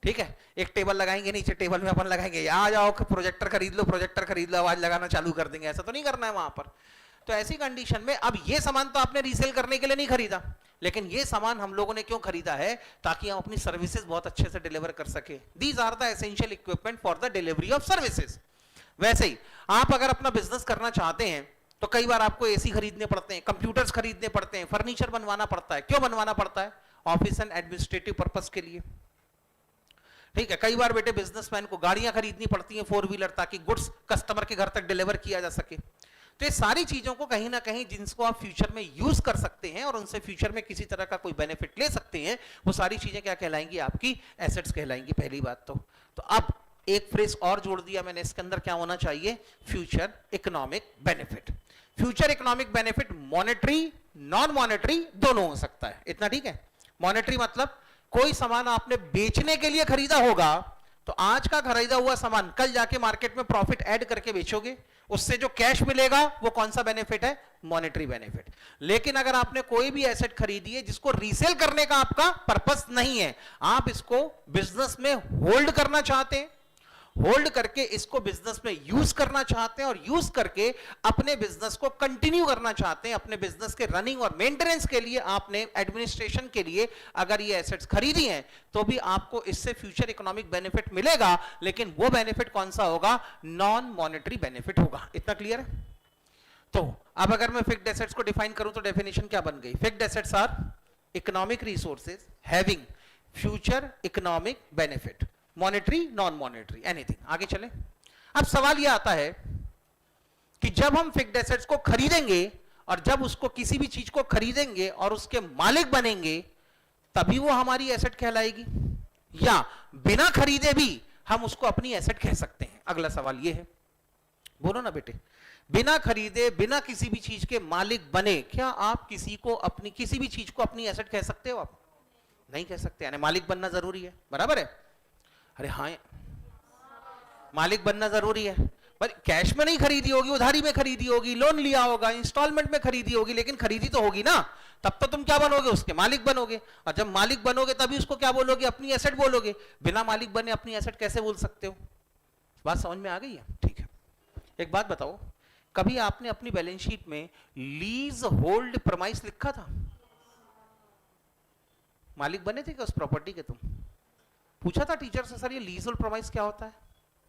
ठीक है, एक टेबल लगाएंगे, नीचे टेबल में अपन लगाएंगे, आ जाओ प्रोजेक्टर खरीद लो, प्रोजेक्टर खरीद लो, आवाज लगाना चालू कर देंगे, ऐसा तो नहीं करना है वहां पर। तो ऐसी कंडीशन में अब ये सामान तो आपने रीसेल करने के लिए नहीं खरीदा, लेकिन ये सामान हम लोगों ने क्यों खरीदा है? ताकि हम अपनी सर्विसेज बहुत अच्छे से डिलीवर कर सके। These are the essential equipment for the delivery of services. वैसे ही आप अगर अपना बिजनेस करना चाहते हैं तो कई बार आपको एसी खरीदने पड़ते हैं, कंप्यूटर्स खरीदने पड़ते हैं, फर्नीचर बनवाना पड़ता है। क्यों बनवाना पड़ता है? ऑफिस एंड एडमिनिस्ट्रेटिव पर्पस के लिए, ठीक है। कई बार बेटे बिजनेसमैन को गाड़ियां खरीदनी पड़ती हैं 4 व्हीलर, ताकि गुड्स कस्टमर के घर तक डिलीवर किया जा सके। तो ये सारी चीजों को कहीं ना कहीं जिनको आप फ्यूचर में यूज कर सकते हैं और उनसे फ्यूचर में किसी तरह का कोई बेनिफिट ले सकते हैं, वो सारी चीजें क्या कहलाएंगी? आपकी एसेट्स कहलाएंगी। पहली बात तो अब एक फ्रेज और जोड़ दिया मैंने, इसके अंदर क्या होना चाहिए? Future economic benefit. Future economic benefit monetary non monetary दोनों हो सकता है, इतना ठीक है। मॉनेटरी मतलब कोई सामान आपने बेचने के लिए खरीदा होगा, तो आज का खरीदा हुआ सामान कल जाके मार्केट में प्रॉफिट ऐड करके बेचोगे, उससे जो कैश मिलेगा वो कौन सा बेनिफिट है? Monetary benefit. लेकिन अगर आपने कोई भी एसेट खरीदी है जिसको रीसेल करने का आपका पर्पस नहीं है, आप इसको बिजनेस में होल्ड करना चाहते हैं, होल्ड करके इसको बिजनेस में यूज करना चाहते हैं और यूज करके अपने बिजनेस को कंटिन्यू करना चाहते हैं, अपने बिजनेस के रनिंग और मेंटेनेंस के लिए आपने एडमिनिस्ट्रेशन के लिए अगर ये एसेट्स खरीदी हैं, तो भी आपको इससे फ्यूचर इकोनॉमिक बेनिफिट मिलेगा, लेकिन वो बेनिफिट कौन सा होगा? नॉन मॉनेटरी बेनिफिट होगा। इतना क्लियर है? तो अब अगर मैं फिक्स्ड एसेट्स को डिफाइन करूं तो डेफिनेशन क्या बन गई? Fixed assets are economic resources having future economic benefit, monetary non monetary anything. आगे चले। अब सवाल यह आता है कि जब हम फिक्स्ड एसेट्स को खरीदेंगे और जब उसको किसी भी चीज को खरीदेंगे और उसके मालिक बनेंगे, तभी वो हमारी एसेट कहलाएगी, या बिना खरीदे भी हम उसको अपनी एसेट कह सकते हैं? अगला सवाल यह है, बोलो ना बेटे, बिना खरीदे बिना किसी भी चीज के मालिक बने, क्या आप किसी भी चीज को अपनी एसेट कह सकते हो? आप नहीं कह सकते, यानी मालिक बनना जरूरी है, बराबर है? अरे हाँ, मालिक बनना जरूरी है। पर कैश में नहीं खरीदी होगी, उधारी में खरीदी होगी, लोन लिया होगा, इंस्टॉलमेंट में खरीदी होगी, लेकिन खरीदी तो होगी ना, तब तो तुम क्या बनोगे? उसके मालिक बनोगे। और जब मालिक बनोगे तभी उसको क्या बोलोगे? अपनी एसेट बोलोगे। बिना मालिक बने अपनी एसेट कैसे बोल सकते हो? बात समझ में आ गई है? ठीक है। एक बात बताओ, कभी आपने अपनी बैलेंस शीट में लीज होल्ड प्रमाइस लिखा था? मालिक बने थे क्या उस प्रॉपर्टी के? तुम पूछा था टीचर से, सर ये लीज होल्ड प्रमाइस क्या होता है?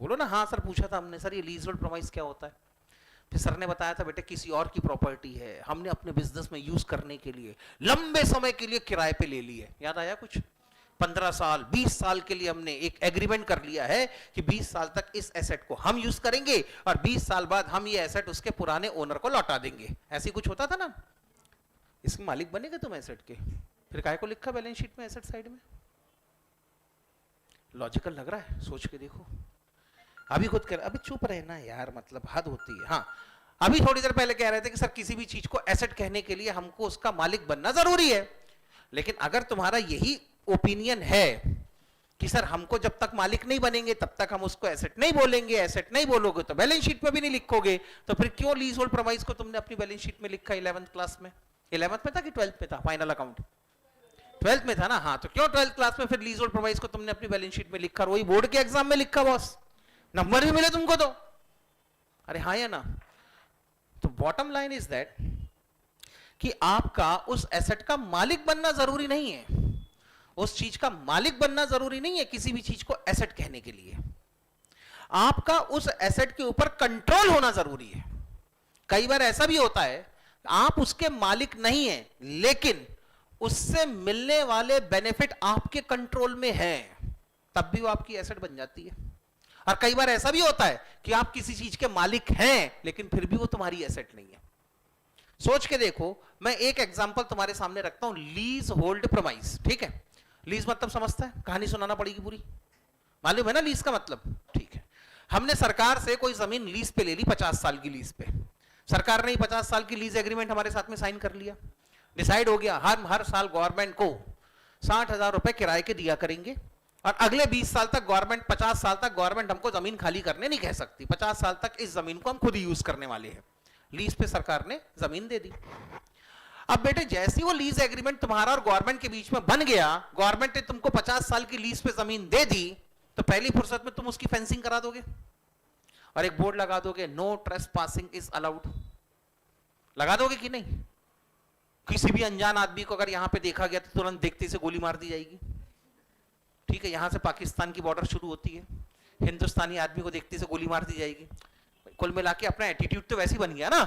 बोलो ना, हाँ सर पूछा था हमने, सर ये लीज होल्ड प्रमाइस क्या होता है? फिर सर ने बताया था, बेटे किसी और की प्रॉपर्टी है, हमने अपने बिजनेस में यूज करने के लिए लंबे समय के लिए किराए पे ले ली है। याद आया कुछ? 15 साल 20 साल के लिए हमने एक एग्रीमेंट कर लिया है कि 20 साल तक इस एसेट को हम यूज करेंगे और 20 साल बाद हम ये एसेट उसके पुराने ओनर को लौटा देंगे। ऐसी कुछ होता था ना? इसके मालिक बनेगे तुम एसेट के, फिर काहे को लिखा बैलेंस शीट में एसेट साइड में? लॉजिकल लग रहा है? सोच के देखो। अभी खुद कर, अभी चुप रहना यार, मतलब हद होती है। हाँ, अभी थोड़ी देर पहले कह रहे थे कि सर किसी भी चीज को एसेट कहने के लिए हमको उसका मालिक बनना जरूरी है। लेकिन अगर तुम्हारा यही ओपिनियन है कि सर हमको जब तक मालिक नहीं बनेंगे तब तक हम उसको एसेट नहीं बोलेंगे, एसेट नहीं बोलोगे तो बैलेंस शीट में भी नहीं लिखोगे, तो फिर क्यों लीज होल्ड प्रमाइस को तुमने अपनी बैलेंस शीट में लिखा? 11th क्लास में, 11th में था कि 12th में था फाइनल अकाउंट? 12th में था ना? हाँ, तो क्यों 12th क्लास में फिर लीज होल्ड प्रमाइस को तुमने अपनी बैलेंस शीट में लिखा? वही बोर्ड के एग्जाम में लिखा बॉस, नंबर भी मिले तुमको तो। अरे हाँ या ना? तो बॉटम लाइन इज दैट कि आपका उस एसेट का मालिक बनना जरूरी नहीं है, उस चीज का मालिक बनना जरूरी नहीं है किसी भी चीज को एसेट कहने के लिए। आपका उस एसेट के ऊपर कंट्रोल होना जरूरी है। कई बार ऐसा भी होता है आप उसके मालिक नहीं है, लेकिन उससे मिलने वाले बेनिफिट आपके कंट्रोल में हैं, तब भी वो आपकी एसेट बन जाती है। और कई बार ऐसा भी होता है कि आप किसी चीज के मालिक हैं लेकिन फिर भी वो तुम्हारी एसेट नहीं है। सोच के देखो, मैं एक एग्जांपल तुम्हारे सामने रखता हूं, लीज होल्ड प्रमाइस। ठीक है, लीज मतलब समझता है? कहानी सुनाना पड़ेगी पूरी, मालूम है ना लीज का मतलब? ठीक है, हमने सरकार से कोई जमीन लीज पे ले ली, 50 साल की लीज पे। सरकार ने 50 साल की लीज एग्रीमेंट हमारे साथ में साइन कर लिया। डिसाइड हो गया हर साल गवर्नमेंट को 60,000 रुपए किराए के दिया करेंगे और अगले 20 साल तक गवर्नमेंट, 50 साल तक गवर्नमेंट हमको जमीन खाली करने नहीं कह सकती। 50 साल तक इस जमीन को हम खुद ही यूज करने वाले हैं। लीज पे सरकार ने जमीन दे दी। अब बेटे जैसी वो लीज एग्रीमेंट तुम्हारा और गवर्नमेंट के बीच में बन गया, गवर्नमेंट ने तुमको 50 साल की लीज पे जमीन दे दी, तो पहली फुर्सत में तुम उसकी फेंसिंग करा दोगे और एक बोर्ड लगा दोगे, नो ट्रेसपासिंग इज अलाउड। लगा दोगे कि नहीं? किसी भी अनजान आदमी को अगर यहां पे देखा गया तो तुरंत देखते से गोली मार दी जाएगी। ठीक है, यहां से पाकिस्तान की बॉर्डर शुरू होती है, हिंदुस्तानी आदमी को देखते से गोली मार दी जाएगी। कुल मिला के अपना एटीट्यूड तो वैसे ही बन गया ना,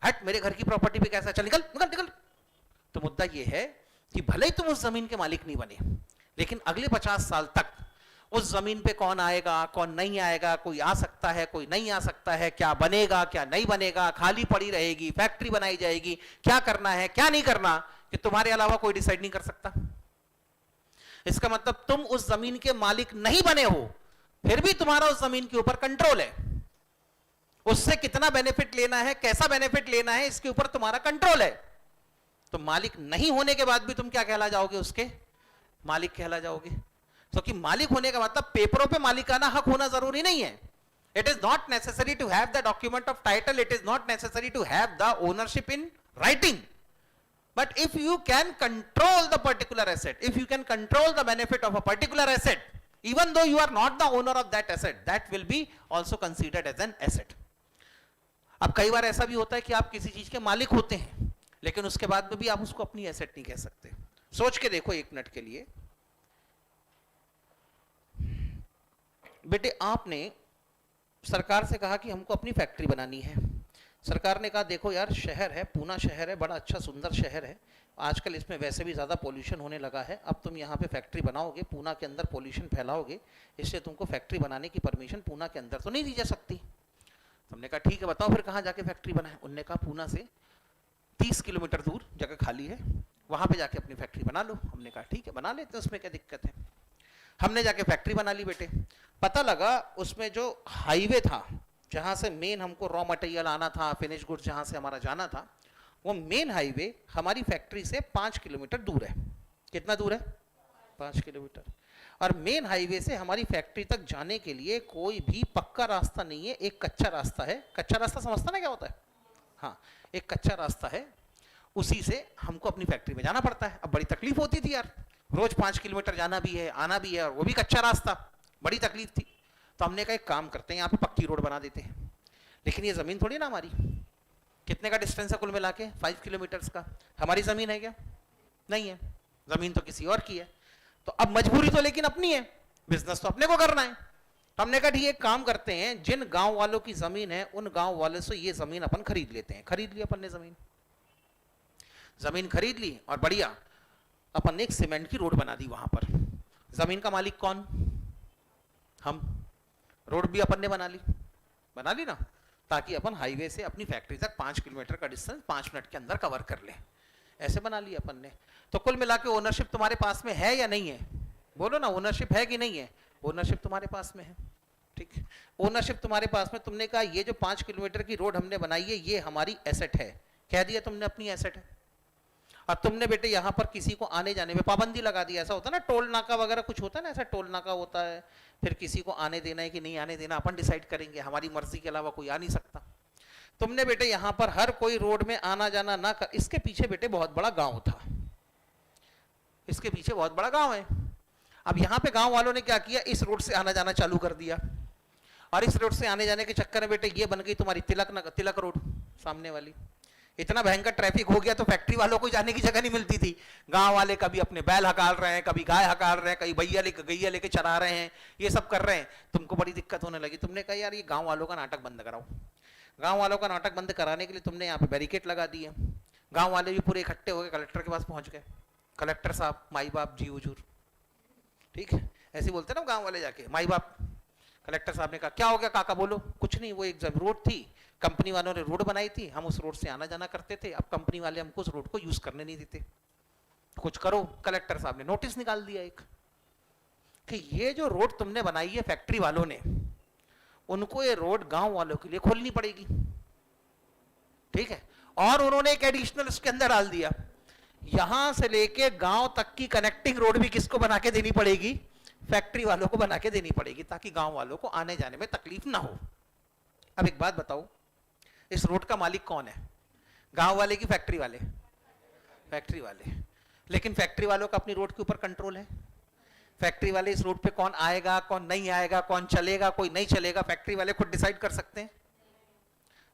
हट मेरे घर की प्रॉपर्टी पे कैसा, चल निकल निकल निकल। तो मुद्दा यह है कि भले ही तुम उस जमीन के मालिक नहीं बने, लेकिन अगले 50 साल तक उस जमीन पे कौन आएगा कौन नहीं आएगा, कोई आ सकता है कोई नहीं आ सकता है, क्या बनेगा क्या नहीं बनेगा, खाली पड़ी रहेगी, फैक्ट्री बनाई जाएगी, क्या करना है क्या नहीं करना, कि तुम्हारे अलावा कोई डिसाइड नहीं कर सकता। इसका मतलब तुम उस जमीन के मालिक नहीं बने हो, फिर भी तुम्हारा उस जमीन के ऊपर कंट्रोल है। उससे कितना बेनिफिट लेना है, कैसा बेनिफिट लेना है, इसके ऊपर तुम्हारा कंट्रोल है। तो मालिक नहीं होने के बाद भी तुम क्या कहला जाओगे? उसके मालिक कहला जाओगे। तो कि मालिक होने का मतलब पेपरों पे मालिकाना हक होना जरूरी नहीं है। It is not necessary to have the document of title, it is not necessary to have the ownership in writing, but if you can control the particular asset, if you can control the benefit of a particular asset, even though you are not the owner of that asset, that will be also considered as an asset. अब कई बार ऐसा भी होता है कि आप किसी चीज के मालिक होते हैं लेकिन उसके बाद में भी आप उसको अपनी एसेट नहीं कह सकते। सोच के देखो एक मिनट के लिए, बेटे आपने सरकार से कहा कि हमको अपनी फैक्ट्री बनानी है। सरकार ने कहा देखो यार शहर है, पूना शहर है, बड़ा अच्छा सुंदर शहर है, आजकल इसमें वैसे भी ज़्यादा पोल्यूशन होने लगा है, अब तुम यहाँ पे फैक्ट्री बनाओगे, पूना के अंदर पोल्यूशन फैलाओगे, इसलिए तुमको फैक्ट्री बनाने की परमिशन पूना के अंदर तो नहीं दी जा सकती। हमने कहा ठीक है बताओ फिर कहाँ जाके फैक्ट्री बनाए। उनने कहा पूना से 30 किलोमीटर दूर जगह खाली है, वहाँ पे जाके अपनी फैक्ट्री बना लो। हमने कहा ठीक है बना लेते हैं, उसमें क्या दिक्कत है। हमने जाके फैक्ट्री बना ली बेटे। पता लगा उसमें जो हाईवे था जहाँ से मेन हमको रॉ मटेरियल आना था, फिनिश गुड्स जहाँ से हमारा जाना था, वो मेन हाईवे हमारी फैक्ट्री से 5 किलोमीटर दूर है। कितना दूर है? 5 किलोमीटर। और मेन हाईवे से हमारी फैक्ट्री तक जाने के लिए कोई भी पक्का रास्ता नहीं है, एक कच्चा रास्ता है। कच्चा रास्ता समझता ना क्या होता है? हाँ, एक कच्चा रास्ता है, उसी से हमको अपनी फैक्ट्री में जाना पड़ता है। अब बड़ी तकलीफ होती थी यार, रोज 5 किलोमीटर जाना भी है आना भी है, और वो भी कच्चा रास्ता, बड़ी तकलीफ थी। तो हमने कहा एक काम करते हैं, यहाँ पे पक्की रोड बना देते हैं, लेकिन ये जमीन थोड़ी ना हमारी। कितने का डिस्टेंस है कुल मिला के? 5 किलोमीटर्स का। हमारी जमीन है क्या? नहीं है, जमीन तो किसी और की है। तो अब मजबूरी तो लेकिन अपनी है, बिजनेस तो अपने को करना है। तो हमने कहा ठीक है एक काम करते हैं, जिन गांव वालों की जमीन है उन गांव वालों से ये जमीन अपन खरीद लेते हैं। खरीद ली अपन ने जमीन खरीद ली और बढ़िया अपन ने एक सीमेंट की रोड बना दी वहां पर। जमीन का मालिक कौन? हम। रोड भी अपन ने बना ली ना, ताकि अपन हाईवे से अपनी फैक्ट्री तक 5 किलोमीटर का डिस्टेंस 5 मिनट के अंदर कवर कर ले। ऐसे बना लिया अपन ने। तो कुल मिला के ओनरशिप तुम्हारे पास में है या नहीं है? बोलो ना, ओनरशिप है कि नहीं है? ओनरशिप तुम्हारे पास में है। ठीक, ओनरशिप तुम्हारे पास में। तुमने कहा ये जो 5 किलोमीटर की रोड हमने बनाई है ये हमारी एसेट है, कह दिया तुमने अपनी एसेट है। और तुमने बेटे यहाँ पर किसी को आने जाने में पाबंदी लगा दी। ऐसा होता है ना, टोल नाका वगैरह कुछ होता है ना, ऐसा टोल नाका होता है, फिर किसी को आने देना है कि नहीं आने देना अपन डिसाइड करेंगे, हमारी मर्जी के अलावा कोई आ नहीं सकता। तुमने बेटे यहाँ पर हर कोई रोड में आना जाना ना कर। इसके पीछे बेटे बहुत बड़ा गांव था, इसके पीछे बहुत बड़ा गांव है। अब यहाँ पे गांव वालों ने क्या किया, इस रोड से आना जाना चालू कर दिया, और इस रोड से आने जाने के चक्कर में बेटे ये बन गई तुम्हारी तिलक रोड सामने वाली। इतना भयंकर ट्रैफिक हो गया तो फैक्ट्री वालों को जाने की जगह नहीं मिलती थी। गांव वाले कभी अपने बैल हकाल रहे हैं, कभी गाय हकाल रहे हैं, कभी गैया लेके चरा रहे हैं, ये सब कर रहे हैं। तुमको बड़ी दिक्कत होने लगी। तुमने कहा यार ये गांव वालों का नाटक बंद कराओ। गांव वालों का नाटक बंद कराने के लिए तुमने यहाँ पे बैरिकेड लगा दिए। गांव वाले भी पूरे इकट्ठे हो गए, कलेक्टर के पास पहुंच गए। कलेक्टर साहब, माई बाप जी हुजूर, ठीक है ऐसे बोलते ना गांव वाले जाके, माई बाप। कलेक्टर साहब ने कहा क्या हो गया काका बोलो। कुछ नहीं, वो एक रोड थी, कंपनी वालों ने रोड बनाई थी, हम उस रोड से आना जाना करते थे, अब कंपनी वाले हमको उस रोड को यूज करने नहीं देते, कुछ करो। कलेक्टर साहब ने नोटिस निकाल दिया एक कि ये जो रोड तुमने बनाई है फैक्ट्री वालों ने, उनको ये रोड गांव वालों के लिए खोलनी पड़ेगी, ठीक है। और उन्होंने एक एडिशनल उसके अंदर डाल दिया, यहां से लेके गांव तक की कनेक्टिंग रोड भी किसको बना के देनी पड़ेगी, फैक्ट्री वालों को बना के देनी पड़ेगी, ताकि गांव वालों को आने जाने में तकलीफ ना हो। अब एक बात बताओ, इस रोड का मालिक कौन है, गांव वाले की फैक्ट्री वाले? फैक्ट्री वाले। लेकिन फैक्ट्री वालों का अपनी रोड के ऊपर कंट्रोल है। फैक्ट्री वाले इस रोड पे कौन आएगा कौन नहीं आएगा, कौन चलेगा कोई नहीं चलेगा, फैक्ट्री वाले खुद डिसाइड कर सकते हैं।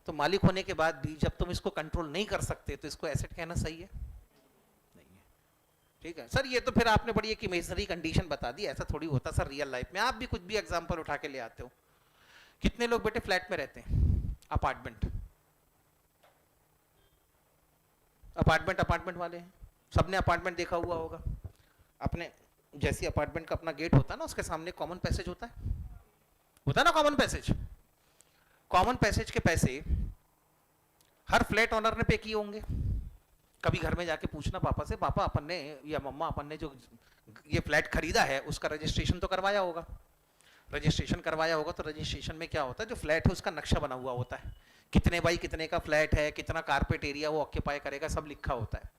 तो मालिक होने के बाद भी जब तुम इसको कंट्रोल नहीं कर सकते तो इसको एसेट कहना सही है? नहीं है, ठीक है। सर ये तो फिर आपने बड़ी एक इमेजिनरी कंडीशन बता दी, ऐसा थोड़ी होता सर रियल लाइफ में। आप भी कुछ भी एग्जांपल उठा के ले आते हो। कितने लोग बेटे फ्लैट में रहते हैं, अपार्टमेंट अपार्टमेंट वाले हैं, सबने अपार्टमेंट देखा हुआ होगा। अपने जैसी अपार्टमेंट का अपना गेट होता है ना, उसके सामने कॉमन पैसेज होता है ना, कॉमन पैसेज। कॉमन पैसेज के पैसे हर फ्लैट ओनर ने पे किए होंगे। कभी घर में जाके पूछना पापा से, पापा अपन ने या मम्मा अपन ने जो ये फ्लैट खरीदा है उसका रजिस्ट्रेशन तो करवाया होगा। रजिस्ट्रेशन करवाया होगा तो रजिस्ट्रेशन में क्या होता है, जो फ्लैट है उसका नक्शा बना हुआ होता है, कितने बाई कितने का फ्लैट है, कितना कारपेट एरिया वो ऑक्यूपाई करेगा, सब लिखा होता है।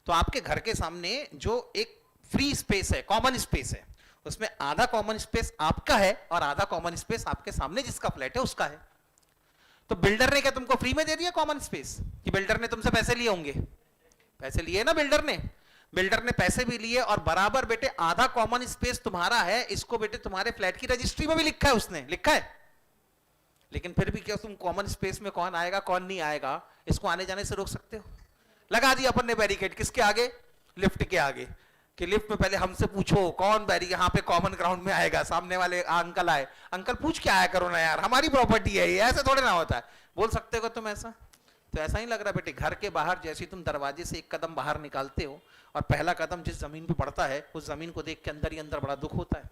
तो आपके घर के सामने जो एक फ्री स्पेस है, कॉमन स्पेस है, उसमें आधा कॉमन स्पेस आपका है और आधा कॉमन स्पेस आपके सामने जिसका फ्लैट है उसका है। तो बिल्डर ने क्या तुमको फ्री में दे दिया कॉमन स्पेस, कि बिल्डर ने तुमसे पैसे लिए होंगे? पैसे लिए ना बिल्डर ने पैसे भी लिए, और बराबर बेटे आधा कॉमन स्पेस तुम्हारा है, इसको बेटे तुम्हारे फ्लैट की रजिस्ट्री में भी लिखा है, उसने लिखा है। लेकिन फिर भी क्या तुम कॉमन स्पेस में कौन आएगा कौन नहीं आएगा इसको आने जाने से रोक सकते हो? लगा दिया अपन ने बैरिकेड, किसके आगे? लिफ्ट के आगे, कि लिफ्ट में पहले हमसे पूछो कौन बैरी यहाँ पे कॉमन ग्राउंड में आएगा। सामने वाले अंकल आए, अंकल पूछ के आया करो ना यार, हमारी प्रॉपर्टी है ये, ऐसे थोड़े ना होता है। बोल सकते हो तुम ऐसा? तो ऐसा ही लग रहा है बेटे, घर के बाहर जैसे तुम दरवाजे से एक कदम बाहर निकालते हो और पहला कदम जिस जमीन पे पड़ता है उस जमीन को देख के अंदर ही अंदर बड़ा दुख होता है।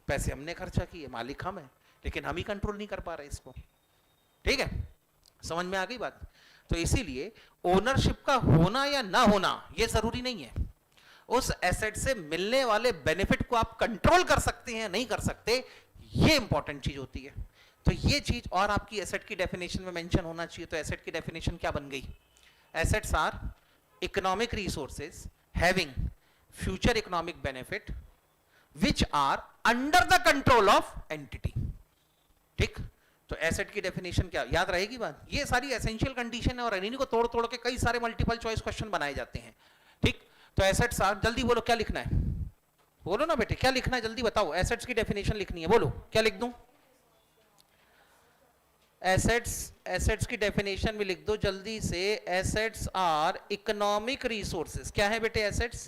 पैसे हमने खर्चा किए, मालिक हम है, लेकिन हम ही कंट्रोल नहीं कर पा रहे इसको। ठीक है, समझ में आ गई बात? तो इसीलिए ओनरशिप का होना या ना होना ये जरूरी नहीं है। उस एसेट से मिलने वाले बेनिफिट को आप कंट्रोल कर सकते हैं नहीं कर सकते, ये इंपॉर्टेंट चीज होती है। तो ये चीज और आपकी एसेट की डेफिनेशन में मेंशन होना चाहिए। तो एसेट की डेफिनेशन क्या बन गई? Assets are economic resources having future economic benefit which are under the control of entity. ठीक, तो एसेट की डेफिनेशन क्या याद रहेगी बात? ये सारी एसेंशियल कंडीशन है और इन्हीं को तोड़ तोड़ के कई सारे मल्टीपल चॉइस क्वेश्चन बनाए जाते हैं। ठीक, तो एसेट्स आर, जल्दी बोलो क्या लिखना है, बोलो ना बेटे क्या लिखना है, जल्दी बताओ। एसेट्स की डेफिनेशन लिखनी है, बोलो क्या लिख दूं? एसेट्स की डेफिनेशन में लिख दो जल्दी से। Assets are economic resources. क्या है बेटे assets?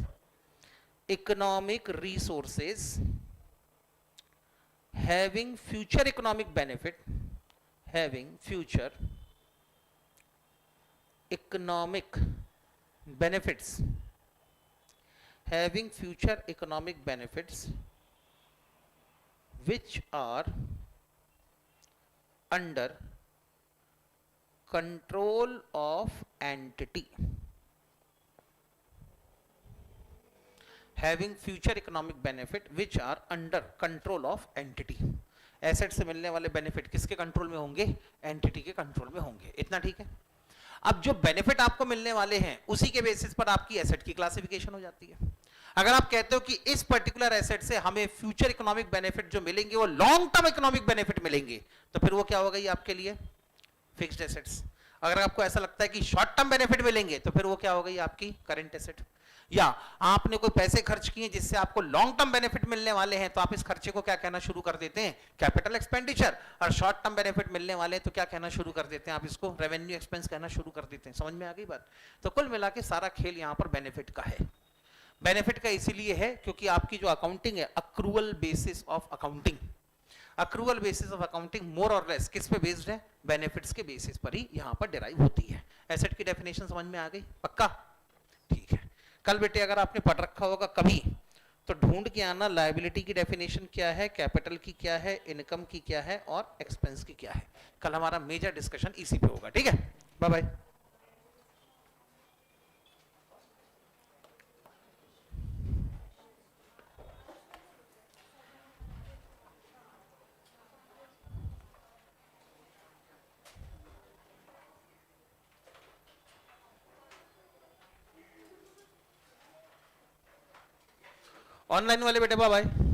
Economic resources having future economic benefit, having future economic benefits, having future economic benefits which are under control of entity, having future economic benefit which are under control of entity। Asset से मिलने वाले benefit किसके control में होंगे? Entity के control में होंगे। इतना ठीक है? अब जो बेनिफिट आपको मिलने वाले हैं उसी के बेसिस पर आपकी एसेट की क्लासिफिकेशन हो जाती है। अगर आप कहते हो कि इस पर्टिकुलर एसेट से हमें फ्यूचर इकोनॉमिक बेनिफिट जो मिलेंगे वो लॉन्ग टर्म इकोनॉमिक बेनिफिट मिलेंगे, तो फिर वो क्या होगा? ये आपके लिए फिक्स्ड एसेट्स। अगर आपको ऐसा लगता है कि शॉर्ट टर्म बेनिफिट मिलेंगे तो फिर वो क्या होगा? ये आपकी करंट एसेट। या आपने कोई पैसे खर्च किए जिससे आपको लॉन्ग टर्म बेनिफिट मिलने वाले हैं तो आप इस खर्चे को क्या कहना शुरू कर देते हैं? Capital expenditure. और शॉर्ट टर्म बेनिफिट मिलने वाले हैं तो क्या कहना शुरू कर देते हैं? आप इसको रेवेन्यू एक्सपेंस कहना शुरू कर देते हैं। समझ में आ गई बात? तो कुल मिला के सारा खेल यहां पर बेनिफिट का है। बेनिफिट का इसीलिए है क्योंकि आपकी जो अकाउंटिंग है accrual basis of accounting, accrual basis of accounting more or less किस पे बेस्ड है? बेनिफिट्स के बेसिस पर ही यहां पर डिराइव होती है। एसेट की डेफिनेशन समझ में आ गई? पक्का? ठीक है। कल बेटे अगर आपने पढ़ रखा होगा कभी तो ढूंढ के आना लायबिलिटी की डेफिनेशन क्या है, कैपिटल की क्या है, इनकम की क्या है और एक्सपेंस की क्या है। कल हमारा मेजर डिस्कशन इसी पे होगा, ठीक है। Bye bye. ऑनलाइन वाले बेटे बाय बाय।